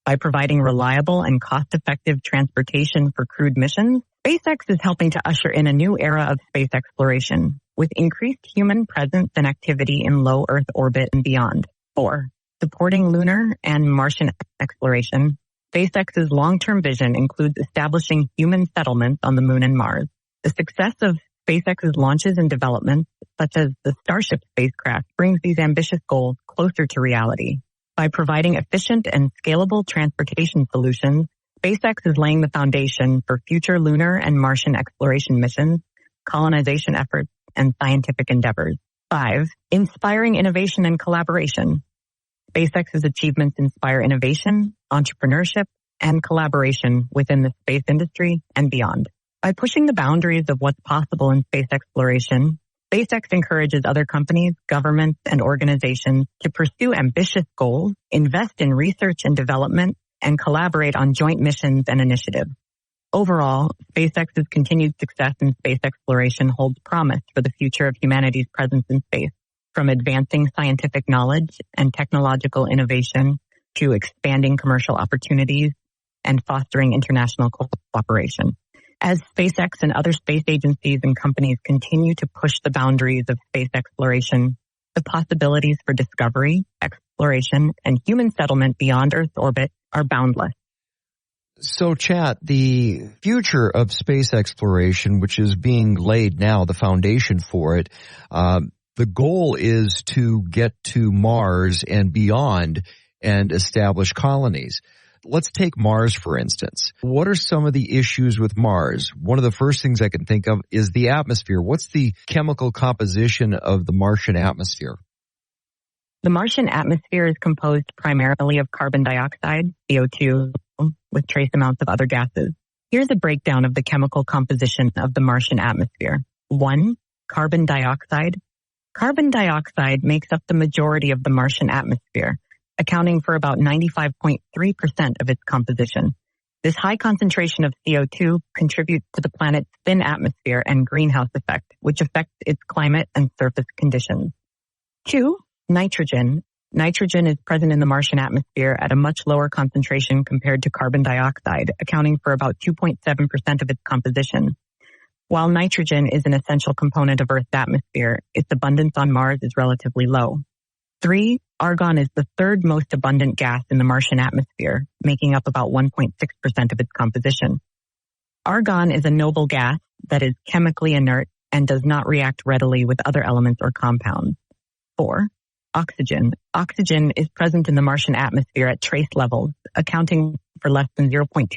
By providing reliable and cost-effective transportation for crewed missions, SpaceX is helping to usher in a new era of space exploration, with increased human presence and activity in low Earth orbit and beyond. 4, supporting lunar and Martian exploration. SpaceX's long-term vision includes establishing human settlements on the Moon and Mars. The success of SpaceX's launches and developments, such as the Starship spacecraft, brings these ambitious goals closer to reality. By providing efficient and scalable transportation solutions, SpaceX is laying the foundation for future lunar and Martian exploration missions, colonization efforts, and scientific endeavors. 5, inspiring innovation and collaboration. SpaceX's achievements inspire innovation, entrepreneurship, and collaboration within the space industry and beyond. By pushing the boundaries of what's possible in space exploration, SpaceX encourages other companies, governments, and organizations to pursue ambitious goals, invest in research and development, and collaborate on joint missions and initiatives. Overall, SpaceX's continued success in space exploration holds promise for the future of humanity's presence in space, from advancing scientific knowledge and technological innovation to expanding commercial opportunities and fostering international cooperation. As SpaceX and other space agencies and companies continue to push the boundaries of space exploration, the possibilities for discovery, exploration, and human settlement beyond Earth's orbit are boundless. So, Chat, the future of space exploration, which is being laid now, the foundation for it, the goal is to get to Mars and beyond and establish colonies. Let's take Mars, for instance. What are some of the issues with Mars? One of the first things I can think of is the atmosphere. What's the chemical composition of the Martian atmosphere? The Martian atmosphere is composed primarily of carbon dioxide, CO2, with trace amounts of other gases. Here's a breakdown of the chemical composition of the Martian atmosphere. 1, carbon dioxide. Carbon dioxide makes up the majority of the Martian atmosphere, accounting for about 95.3% of its composition. This high concentration of CO2 contributes to the planet's thin atmosphere and greenhouse effect, which affects its climate and surface conditions. 2, nitrogen. Nitrogen is present in the Martian atmosphere at a much lower concentration compared to carbon dioxide, accounting for about 2.7% of its composition. While nitrogen is an essential component of Earth's atmosphere, its abundance on Mars is relatively low. 3, argon is the third most abundant gas in the Martian atmosphere, making up about 1.6% of its composition. Argon is a noble gas that is chemically inert and does not react readily with other elements or compounds. 4, oxygen. Oxygen is present in the Martian atmosphere at trace levels, accounting for less than 0.2%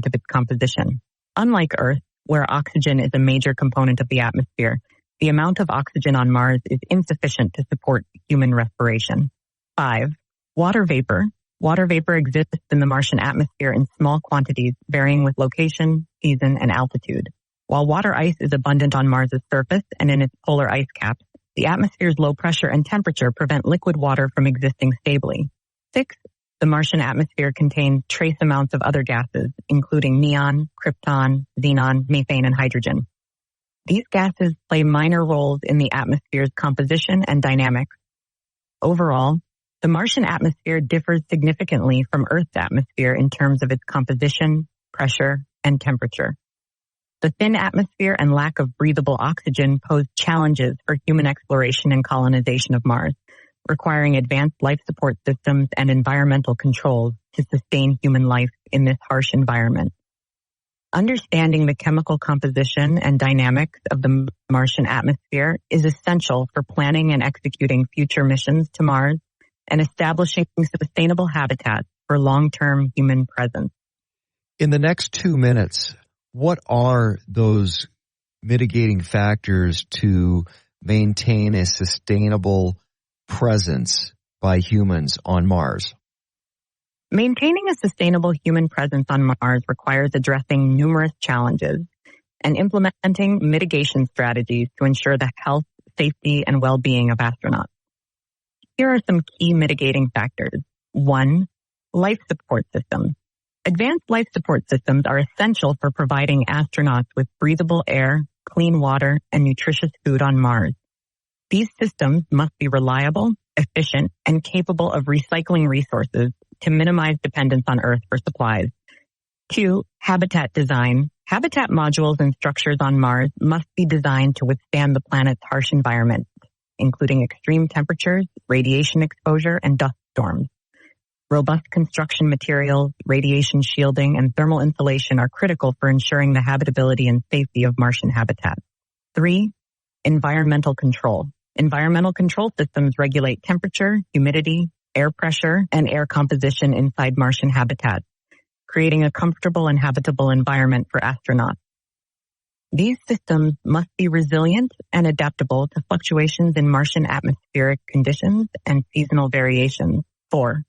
of its composition. Unlike Earth, where oxygen is a major component of the atmosphere, the amount of oxygen on Mars is insufficient to support human respiration. 5, water vapor. Water vapor exists in the Martian atmosphere in small quantities, varying with location, season, and altitude. While water ice is abundant on Mars's surface and in its polar ice caps, the atmosphere's low pressure and temperature prevent liquid water from existing stably. 6, the Martian atmosphere contains trace amounts of other gases, including neon, krypton, xenon, methane, and hydrogen. These gases play minor roles in the atmosphere's composition and dynamics. Overall, the Martian atmosphere differs significantly from Earth's atmosphere in terms of its composition, pressure, and temperature. The thin atmosphere and lack of breathable oxygen pose challenges for human exploration and colonization of Mars, requiring advanced life support systems and environmental controls to sustain human life in this harsh environment. Understanding the chemical composition and dynamics of the Martian atmosphere is essential for planning and executing future missions to Mars and establishing sustainable habitats for long-term human presence. In the next 2 minutes, what are those mitigating factors to maintain a sustainable presence by humans on Mars? Maintaining a sustainable human presence on Mars requires addressing numerous challenges and implementing mitigation strategies to ensure the health, safety, and well-being of astronauts. Here are some key mitigating factors. 1. Life support systems. Advanced life support systems are essential for providing astronauts with breathable air, clean water, and nutritious food on Mars. These systems must be reliable, efficient, and capable of recycling resources to minimize dependence on Earth for supplies. 2. Habitat design. Habitat modules and structures on Mars must be designed to withstand the planet's harsh environment, including extreme temperatures, radiation exposure, and dust storms. Robust construction materials, radiation shielding, and thermal insulation are critical for ensuring the habitability and safety of Martian habitats. 3. Environmental control. Environmental control systems regulate temperature, humidity, air pressure, and air composition inside Martian habitats, creating a comfortable and habitable environment for astronauts. These systems must be resilient and adaptable to fluctuations in Martian atmospheric conditions and seasonal variations. 4.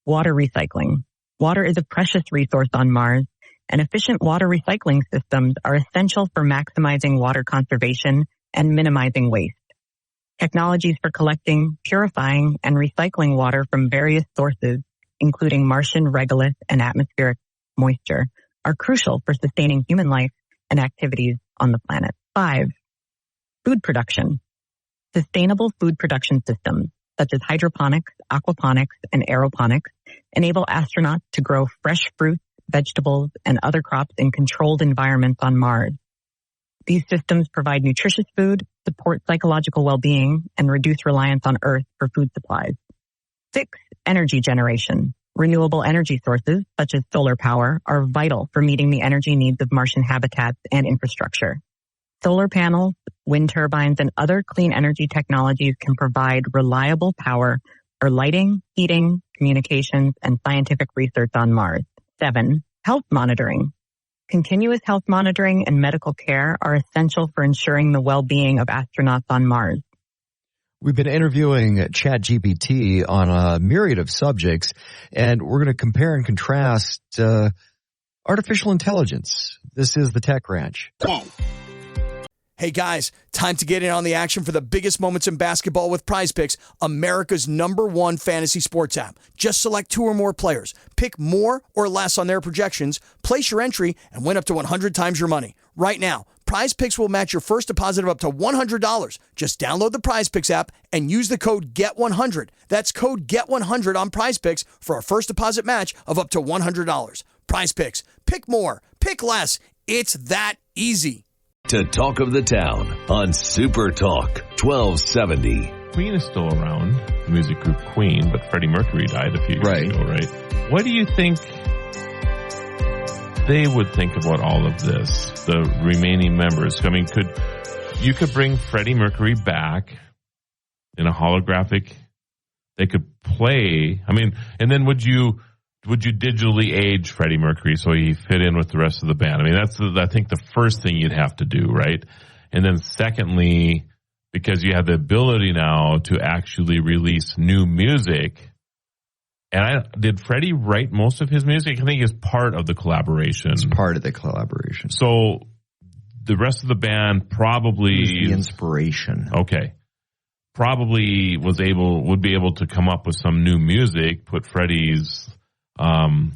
Water recycling. Water is a precious resource on Mars, and efficient water recycling systems are essential for maximizing water conservation and minimizing waste. Technologies for collecting, purifying, and recycling water from various sources, including Martian regolith and atmospheric moisture, are crucial for sustaining human life and activities on the planet. 5. Food production. Sustainable food production systems, such as hydroponics, aquaponics, and aeroponics, enable astronauts to grow fresh fruits, vegetables, and other crops in controlled environments on Mars. These systems provide nutritious food, support psychological well-being, and reduce reliance on Earth for food supplies. 6. Energy generation. Renewable energy sources, such as solar power, are vital for meeting the energy needs of Martian habitats and infrastructure. Solar panels, wind turbines, and other clean energy technologies can provide reliable power for lighting, heating, communications, and scientific research on Mars. 7. Health monitoring. Continuous health monitoring and medical care are essential for ensuring the well-being of astronauts on Mars. We've been interviewing ChatGPT on a myriad of subjects, and we're going to compare and contrast artificial intelligence. This is the Tech Ranch. Hey guys, time to get in on the action for the biggest moments in basketball with Prize Picks, America's #1 fantasy sports app. Just select 2 or more players, pick more or less on their projections, place your entry, and win up to 100 times your money. Right now, Prize Picks will match your first deposit of up to $100. Just download the Prize Picks app and use the code GET100. That's code GET100 on Prize Picks for a first deposit match of up to $100. Prize Picks. Pick more. Pick less. It's that easy. To Talk of the Town on Super Talk 1270. Queen is still around, the music group Queen, but Freddie Mercury died a few years ago, right? What do you think they would think about all of this, the remaining members? I mean, you could bring Freddie Mercury back in a holographic, they could play, I mean, and then would you digitally age Freddie Mercury so he fit in with the rest of the band? I mean, that's, I think, the first thing you'd have to do, right? And then secondly, because you have the ability now to actually release new music. And did Freddie write most of his music? I think it's part of the collaboration. It's part of the collaboration. So the rest of the band probably... the inspiration. Okay. Probably would be able to come up with some new music, put Freddie's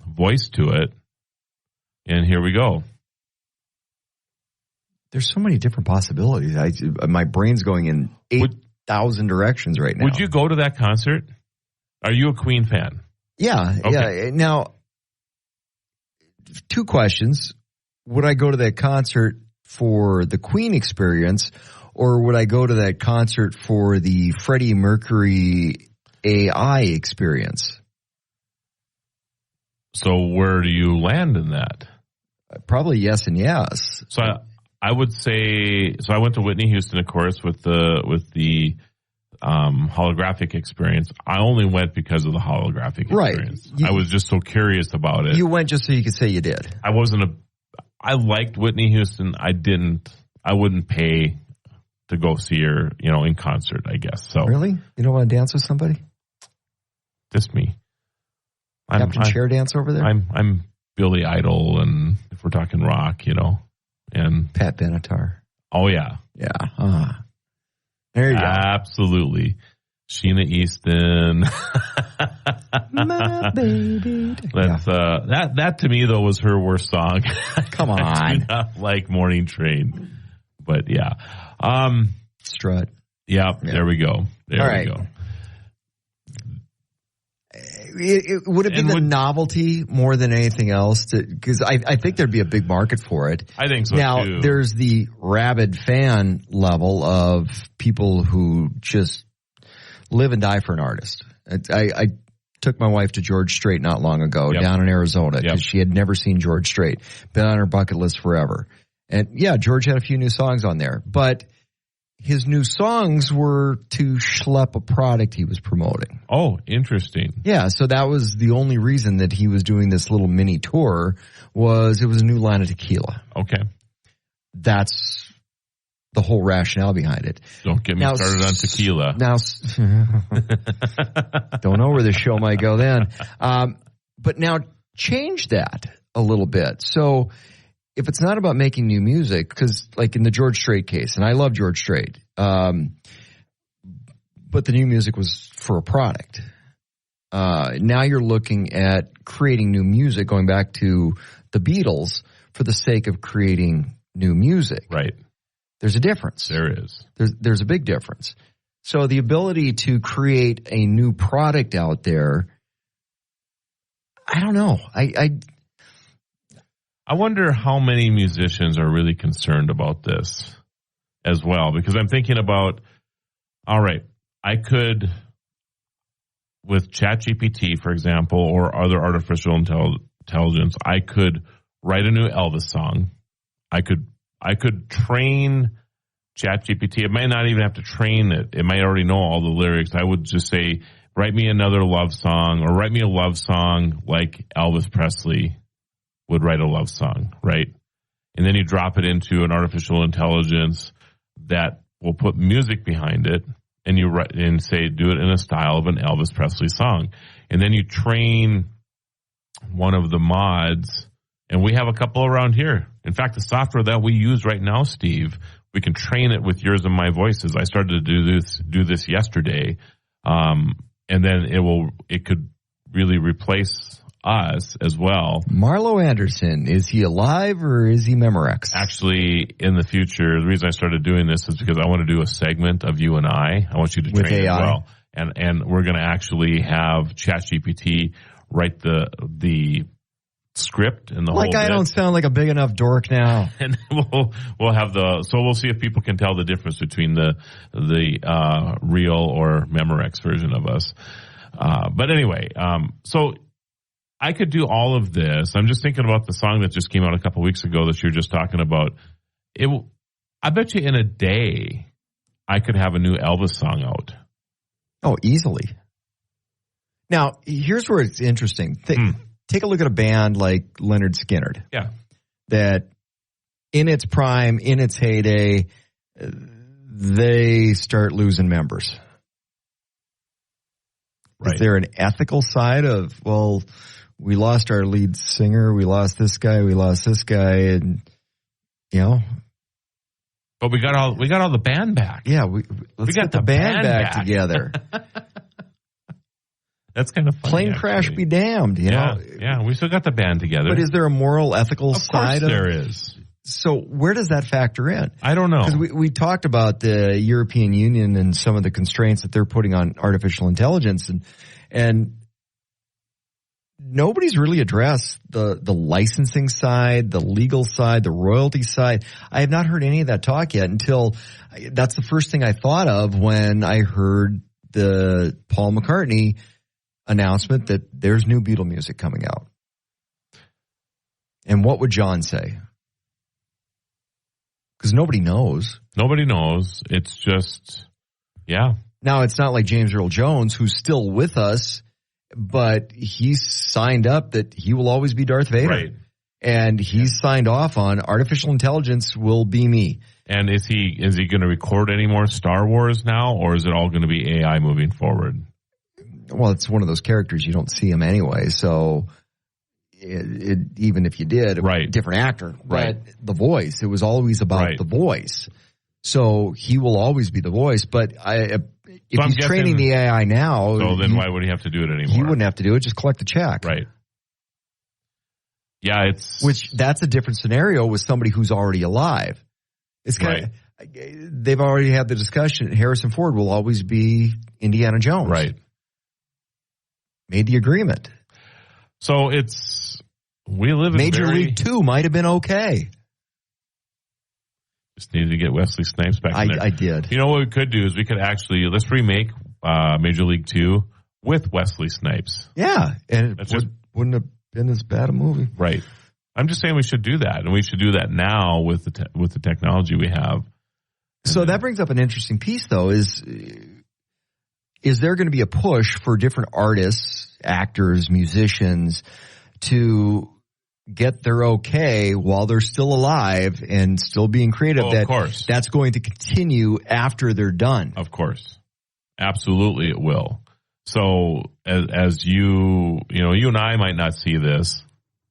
voice to it, and here we go. There's so many different possibilities. My brain's going in 8,000 directions right now. Would you go to that concert? Are you a Queen fan? Yeah, okay. Yeah. Now, 2 questions. Would I go to that concert for the Queen experience, or would I go to that concert for the Freddie Mercury AI experience? So where do you land in that? Probably yes and yes. So I would say, so I went to Whitney Houston, of course, with the holographic experience. I only went because of the holographic experience. Right. I was just so curious about it. You went just so you could say you did. I liked Whitney Houston. I wouldn't pay to go see her, in concert, I guess. So really? You don't want to dance with somebody? Just me. Captain Chair Dance over there? I'm Billy Idol, and if we're talking rock, and Pat Benatar. Oh yeah. Yeah. There you go. Absolutely. Sheena Easton. My baby. That's that to me though was her worst song. Come on. I do not like Morning Train. But yeah. Strut. Yeah, there we go. There we go. It would have been the novelty more than anything else, because I think there'd be a big market for it. I think so now, too. There's the rabid fan level of people who just live and die for an artist. I took my wife to George Strait not long ago down in Arizona because she had never seen George Strait. Been on her bucket list forever. And yeah, George had a few new songs on there, but his new songs were to schlep a product he was promoting. Oh, interesting. Yeah, so that was the only reason that he was doing this little mini tour, was it was a new line of tequila. Okay. That's the whole rationale behind it. Don't get me started on tequila. Now, don't know where the show might go then. But now change that a little bit. So if it's not about making new music, because like in the George Strait case, and I love George Strait, but the new music was for a product. Now you're looking at creating new music, going back to the Beatles, for the sake of creating new music. Right. There's a difference. There is. There's a big difference. So the ability to create a new product out there, I don't know. I wonder how many musicians are really concerned about this as well, because I'm thinking about, all right, I could, with ChatGPT, for example, or other artificial intelligence, I could write a new Elvis song. I could train ChatGPT. It might not even have to train it. It might already know all the lyrics. I would just say, write me another love song, or write me a love song like Elvis Presley would write a love song, right? And then you drop it into an artificial intelligence that will put music behind it, and you write and say, do it in a style of an Elvis Presley song. And then you train one of the mods, and we have a couple around here. In fact, the software that we use right now, Steve, we can train it with yours and my voices. I started to do this yesterday, and then it could really replace us as well. Marlo Anderson, is he alive or is he Memorex? Actually, in the future, the reason I started doing this is because I want to do a segment of you and I want you to with train AI. as well. And we're going to actually have ChatGPT write the script and the whole bit. I don't sound like a big enough dork now. And we'll have we'll see if people can tell the difference between the real or Memorex version of us. But anyway, so I could do all of this. I'm just thinking about the song that just came out a couple weeks ago that you're just talking about. I bet you in a day I could have a new Elvis song out. Oh, easily. Now, here's where it's interesting. Take a look at a band like Lynyrd Skynyrd. Yeah. That in its prime, in its heyday, they start losing members. Right. Is there an ethical side of, well, we lost our lead singer, we lost this guy, and but we got all the band back. Yeah, let's get the band back together. That's kind of funny. Plane crash be damned, you know. Yeah, we still got the band together. But is there a moral, ethical side of it? There is. So where does that factor in? I don't know. Because we talked about the European Union and some of the constraints that they're putting on artificial intelligence, and nobody's really addressed the licensing side, the legal side, the royalty side. I have not heard any of that talk yet until that's the first thing I thought of when I heard the Paul McCartney announcement that there's new Beatle music coming out. And what would John say? Because nobody knows. Nobody knows. It's just, yeah. Now, it's not like James Earl Jones, who's still with us, but he's signed up that he will always be Darth Vader. Right. And he's signed off on artificial intelligence will be me. And is he going to record any more Star Wars now, or is it all going to be AI moving forward? Well, it's one of those characters you don't see him anyway, so even if you did, right. different actor. Right. But the voice, it was always about the voice. So he will always be the voice. But if he's training the AI now, so then why would he have to do it anymore? He wouldn't have to do it. Just collect the check. Right. Yeah, that's a different scenario with somebody who's already alive. It's kind of, they've already had the discussion. Harrison Ford will always be Indiana Jones. Right. Made the agreement. So we live in Major League 2 might have been okay. Just needed to get Wesley Snipes back in there. I did. You know what we could do is we could let's remake Major League 2 with Wesley Snipes. Yeah, and it wouldn't have been as bad a movie. Right. I'm just saying we should do that, and we should do that now with the technology we have. So that brings up an interesting piece, though, is there going to be a push for different artists, actors, musicians to get their okay while they're still alive and still being creative? Of course. That's going to continue after they're done. Of course. Absolutely it will. So as you and I might not see this.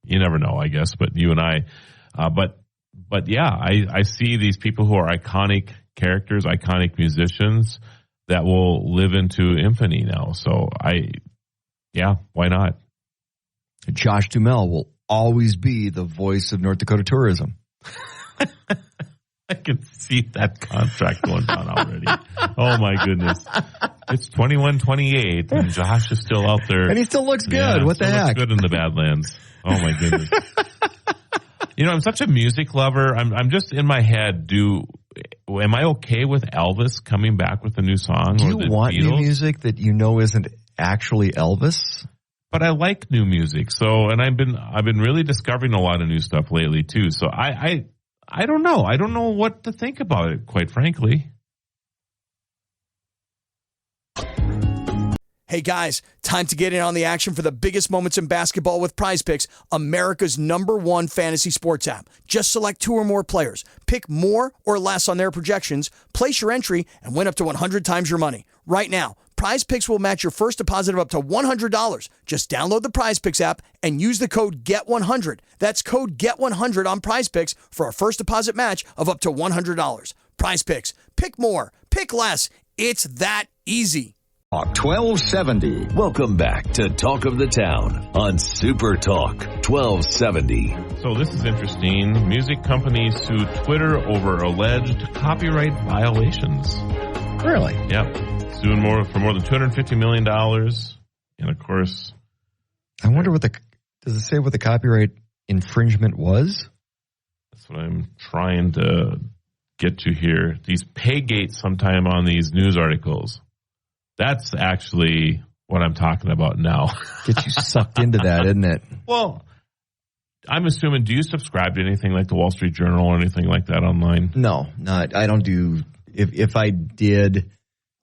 You never know, I guess, but you and I, but yeah, I see these people who are iconic characters, iconic musicians that will live into infamy now. So why not? Josh Duhamel will always be the voice of North Dakota tourism. I can see that contract going down already. Oh my goodness. It's 21-28 and Josh is still out there. And he still looks good. What the heck? Looks good in the Badlands. Oh my goodness. I'm such a music lover. I'm just in my head. Am I okay with Elvis coming back with a new song? Do you want new music that isn't actually Elvis? But I like new music. So, and I've been really discovering a lot of new stuff lately too. So I don't know. I don't know what to think about it, quite frankly. Hey guys, time to get in on the action for the biggest moments in basketball with Prize Picks, America's #1 fantasy sports app. Just select 2 or more players, pick more or less on their projections, place your entry, and win up to 100 times your money. Right now, Prize Picks will match your first deposit of up to $100. Just download the Prize Picks app and use the code GET100. That's code GET100 on Prize Picks for a first deposit match of up to $100. Prize Picks. Pick more. Pick less. It's that easy. 1270. Welcome back to Talk of the Town on Super Talk 1270. So this is interesting. Music companies sue Twitter over alleged copyright violations. Really? Yep. Suing for more than $250 million. And of course, I wonder does it say what the copyright infringement was? That's what I'm trying to get to here. These pay gates sometime on these news articles. That's actually what I'm talking about now. Get you sucked into that, isn't it? Well, I'm assuming, do you subscribe to anything like the Wall Street Journal or anything like that online? No, I don't do. If I did,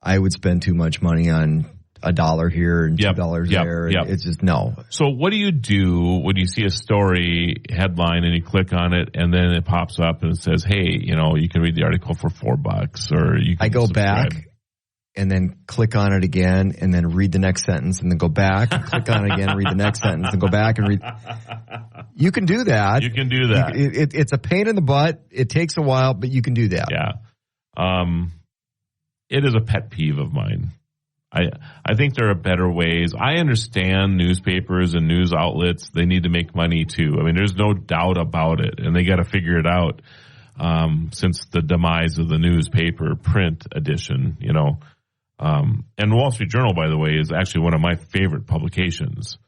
I would spend too much money on $1 here and $2 there. Yep. It's just no. So what do you do when you see a story headline and you click on it and then it pops up and it says, hey, you can read the article for $4 or you can I go subscribe. back and then click on it again and then read the next sentence and then go back and click on it again, read the next sentence and go back and read. You can do that. You can do that. It's a pain in the butt. It takes a while, but you can do that. Yeah. It is a pet peeve of mine. I think there are better ways. I understand newspapers and news outlets, they need to make money too. I mean, there's no doubt about it, and they got to figure it out since the demise of the newspaper print edition, and the Wall Street Journal, by the way, is actually one of my favorite publications.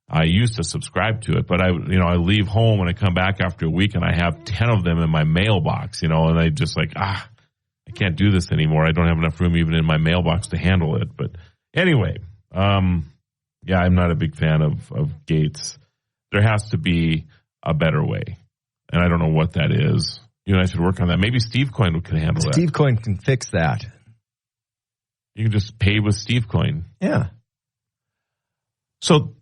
I used to subscribe to it, but I leave home and I come back after a week and I have 10 of them in my mailbox, and I just I can't do this anymore. I don't have enough room even in my mailbox to handle it. But anyway, I'm not a big fan of gates. There has to be a better way. And I don't know what that is. You and I should work on that. Maybe Steve Coin can handle that. Steve Coin can fix that. You can just pay with Steve Coin. Yeah. So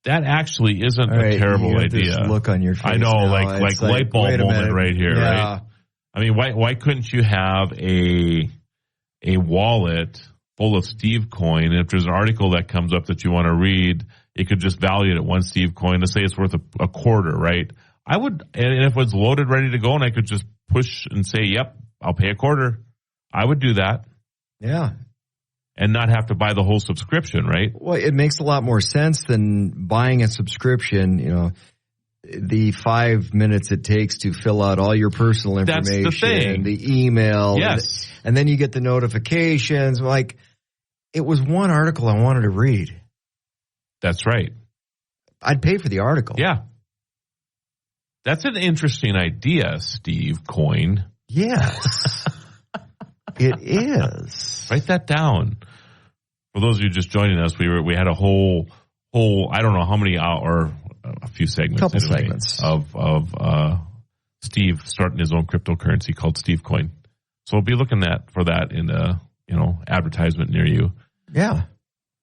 that actually isn't a terrible idea. This look on your face. I know, now. like light bulb moment right here, right? I mean, why couldn't you have a wallet full of Steve Coin? And if there's an article that comes up that you want to read, it could just value it at one Steve Coin. Let's say it's worth a quarter, right? I would, and if it was loaded, ready to go, and I could just push and say, yep, I'll pay $0.25. I would do that. Yeah. And not have to buy the whole subscription, right? Well, it makes a lot more sense than buying a subscription, the 5 minutes it takes to fill out all your personal information. That's the thing. The email. Yes. And then you get the notifications. Like, it was one article I wanted to read. That's right. I'd pay for the article. Yeah. That's an interesting idea, Steve Coyne. Yes. It is. Write that down. For those of you just joining us, we had a whole I don't know how many or a few segments, segments of Steve starting his own cryptocurrency called Steve Coin. So we'll be looking for that in a advertisement near you. Yeah.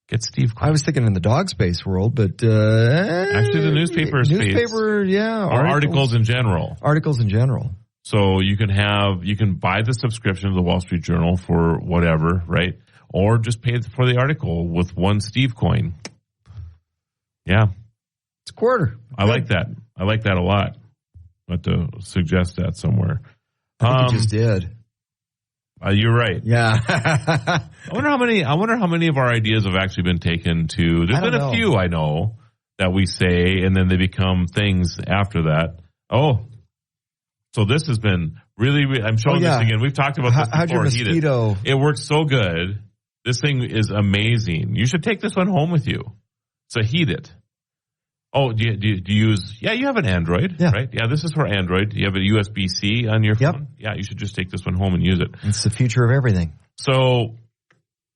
Get Steve Coin. I was thinking in the dog space world, but actually the newspaper space. Yeah, or articles in general. Articles in general. So you can buy the subscription to the Wall Street Journal for whatever, right? Or just pay for the article with one Steve Coin. Yeah. It's $0.25. I like that. I like that a lot. I'll have to suggest that somewhere. I think you just did. You're right. Yeah. I wonder how many of our ideas have actually been taken to. There's been a few I know that we say, and then they become things after that. Oh, so this has been really. I'm showing this again. We've talked about this before. How'd your mosquito? It works so good. This thing is amazing. You should take this one home with you. So heat it. Oh, do you use? Yeah, you have an Android, right? Yeah, this is for Android. You have a USB-C on your phone. Yeah, you should just take this one home and use it. It's the future of everything. So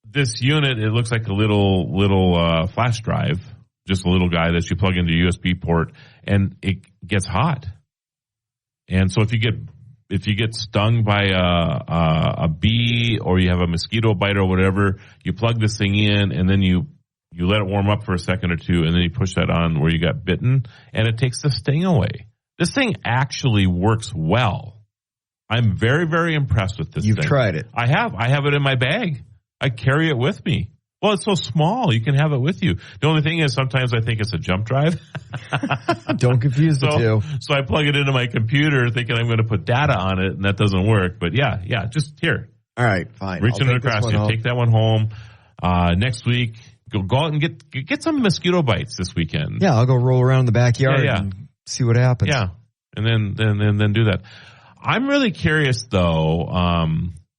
this unit, it looks like a little flash drive, just a little guy that you plug into a USB port, and it gets hot. And so if you get stung by a bee or you have a mosquito bite or whatever, you plug this thing in and then you let it warm up for a second or two, and then you push that on where you got bitten, and it takes the sting away. This thing actually works well. I'm very, very impressed with this thing. You've tried it. I have. I have it in my bag. I carry it with me. Well, it's so small, you can have it with you. The only thing is sometimes I think it's a jump drive. Don't confuse the two. So I plug it into my computer thinking I'm going to put data on it, and that doesn't work. But yeah, just here. All right, fine. Reaching it across you. Take that one home. Next week, go out and get some mosquito bites this weekend. Yeah, I'll go roll around in the backyard and see what happens. Yeah, and then do that. I'm really curious though.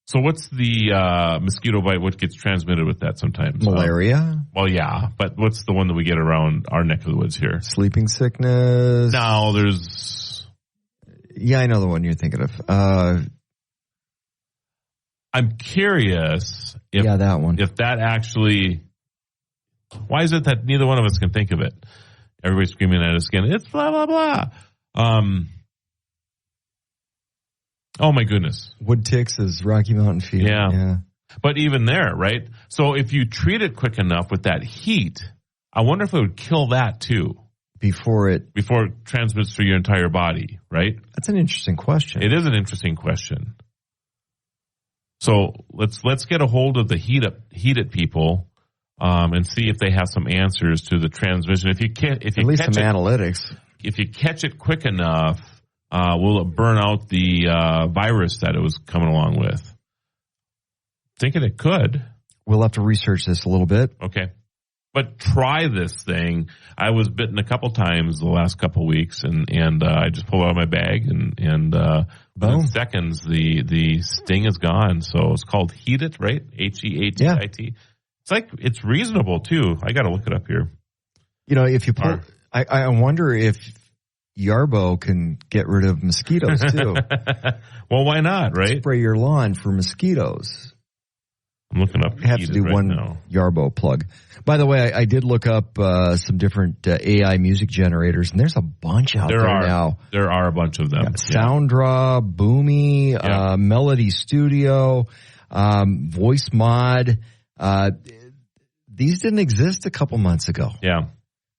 So what's the mosquito bite? What gets transmitted with that sometimes? Malaria? Well, yeah, but what's the one that we get around our neck of the woods here? Sleeping sickness. No, there's. Yeah, I know the one you're thinking of. I'm curious if that one. If that actually. Why is it that neither one of us can think of it? Everybody's screaming at us again. It's blah blah blah. Oh my goodness. Wood ticks is Rocky Mountain fever. Yeah. But even there, right? So if you treat it quick enough with that heat, I wonder if it would kill that too. Before it transmits through your entire body, right? That's an interesting question. It is an interesting question. So let's get a hold of the heat it people, and see if they have some answers to the transmission. If you at least some analytics. If you catch it quick enough, will it burn out the virus that it was coming along with? Thinking it could. We'll have to research this a little bit. Okay. But try this thing. I was bitten a couple times the last couple weeks, and I just pulled it out of my bag, and within seconds the sting is gone. So it's called Heat It, right? HEATIT. Yeah. It's reasonable too. I got to look it up here. If you pull, I wonder if Yarbo can get rid of mosquitoes too. Well, why not, right? Spray your lawn for mosquitoes. I'm looking up. I have to do one Yarbo plug. By the way, I did look up some different AI music generators, and there's a bunch out there now. There are a bunch of them. Yeah, Sounddraw, Boomy, Melody Studio, Voice Mod. These didn't exist a couple months ago. Yeah.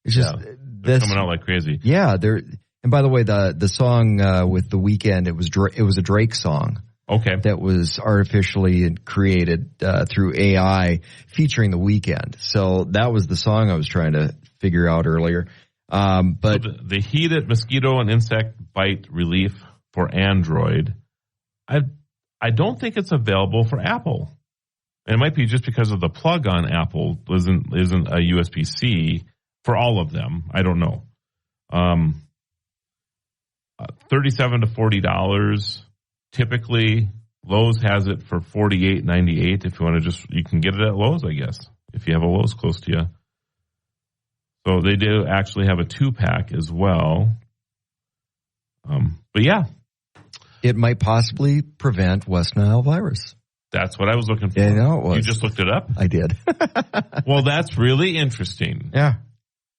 It's just they're coming out like crazy. Yeah, and by the way, the song with The Weeknd, it was a Drake song. Okay. That was artificially created through AI featuring The Weeknd. So that was the song I was trying to figure out earlier. But so the heated mosquito and insect bite relief for Android. I don't think it's available for Apple. It might be just because of the plug on Apple isn't a USB-C for all of them. I don't know. $37 to $40 typically. Lowe's has it for $48.98. If you want to you can get it at Lowe's, I guess, if you have a Lowe's close to you. So they do actually have a 2-pack as well. But yeah. It might possibly prevent West Nile virus. That's what I was looking for. Yeah, I know it was. You just looked it up? I did. Well, that's really interesting. Yeah.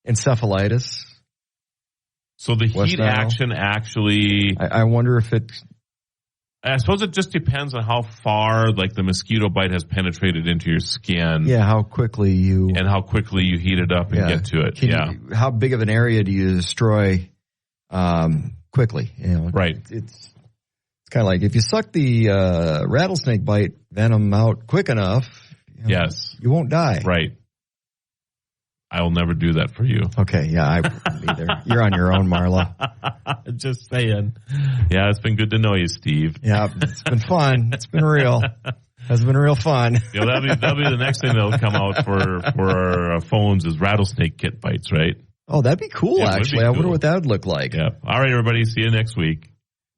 Encephalitis. So the West heat Nile. action actually... I wonder if it... I suppose it just depends on how far, like, the mosquito bite has penetrated into your skin. Yeah, how quickly you... And how quickly you heat it up and get to it. How big of an area do you destroy quickly? Right. It's kind of like if you suck the rattlesnake bite venom out quick enough, yes, you won't die. Right. I'll never do that for you. Okay, yeah, I wouldn't either. You're on your own, Marla. Just saying. Yeah, it's been good to know you, Steve. Yeah, it's been fun. It's been real. It's been real fun. That'll be the next thing that'll come out for our phones is rattlesnake kit bites, right? Oh, that'd be cool, actually. I wonder what that would look like. Yeah. All right, everybody. See you next week.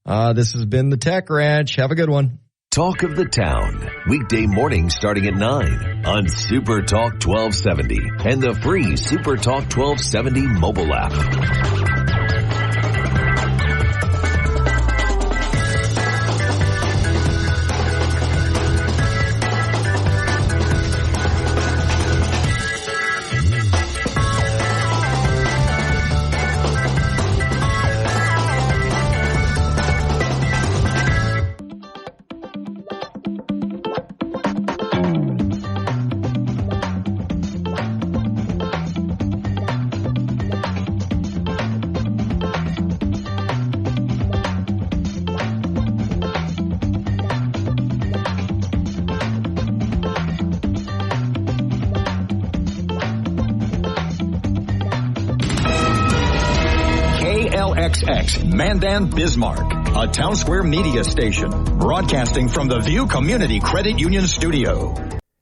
This has been the Tech Ranch. Have a good one. Talk of the Town, weekday mornings starting at 9 on Super Talk 1270 and the free Super Talk 1270 mobile app. KLXX Mandan, Bismarck, a Town Square media station, broadcasting from the View Community Credit Union studio.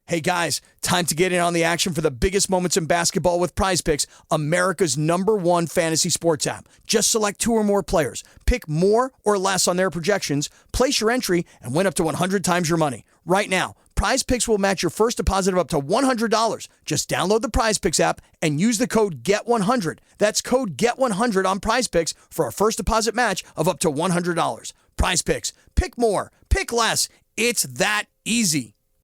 Hey guys, time to get in on the action for the biggest moments in basketball with Prize Picks, America's #1 fantasy sports app. Just select 2 or more players, pick more or less on their projections, place your entry, and win up to 100 times your money. Right now, Prize Picks will match your first deposit of up to $100. Just download the Prize Picks app and use the code GET100. That's code GET100 on Prize Picks for a first deposit match of up to $100. Prize Picks. Pick more. Pick less. It's that easy.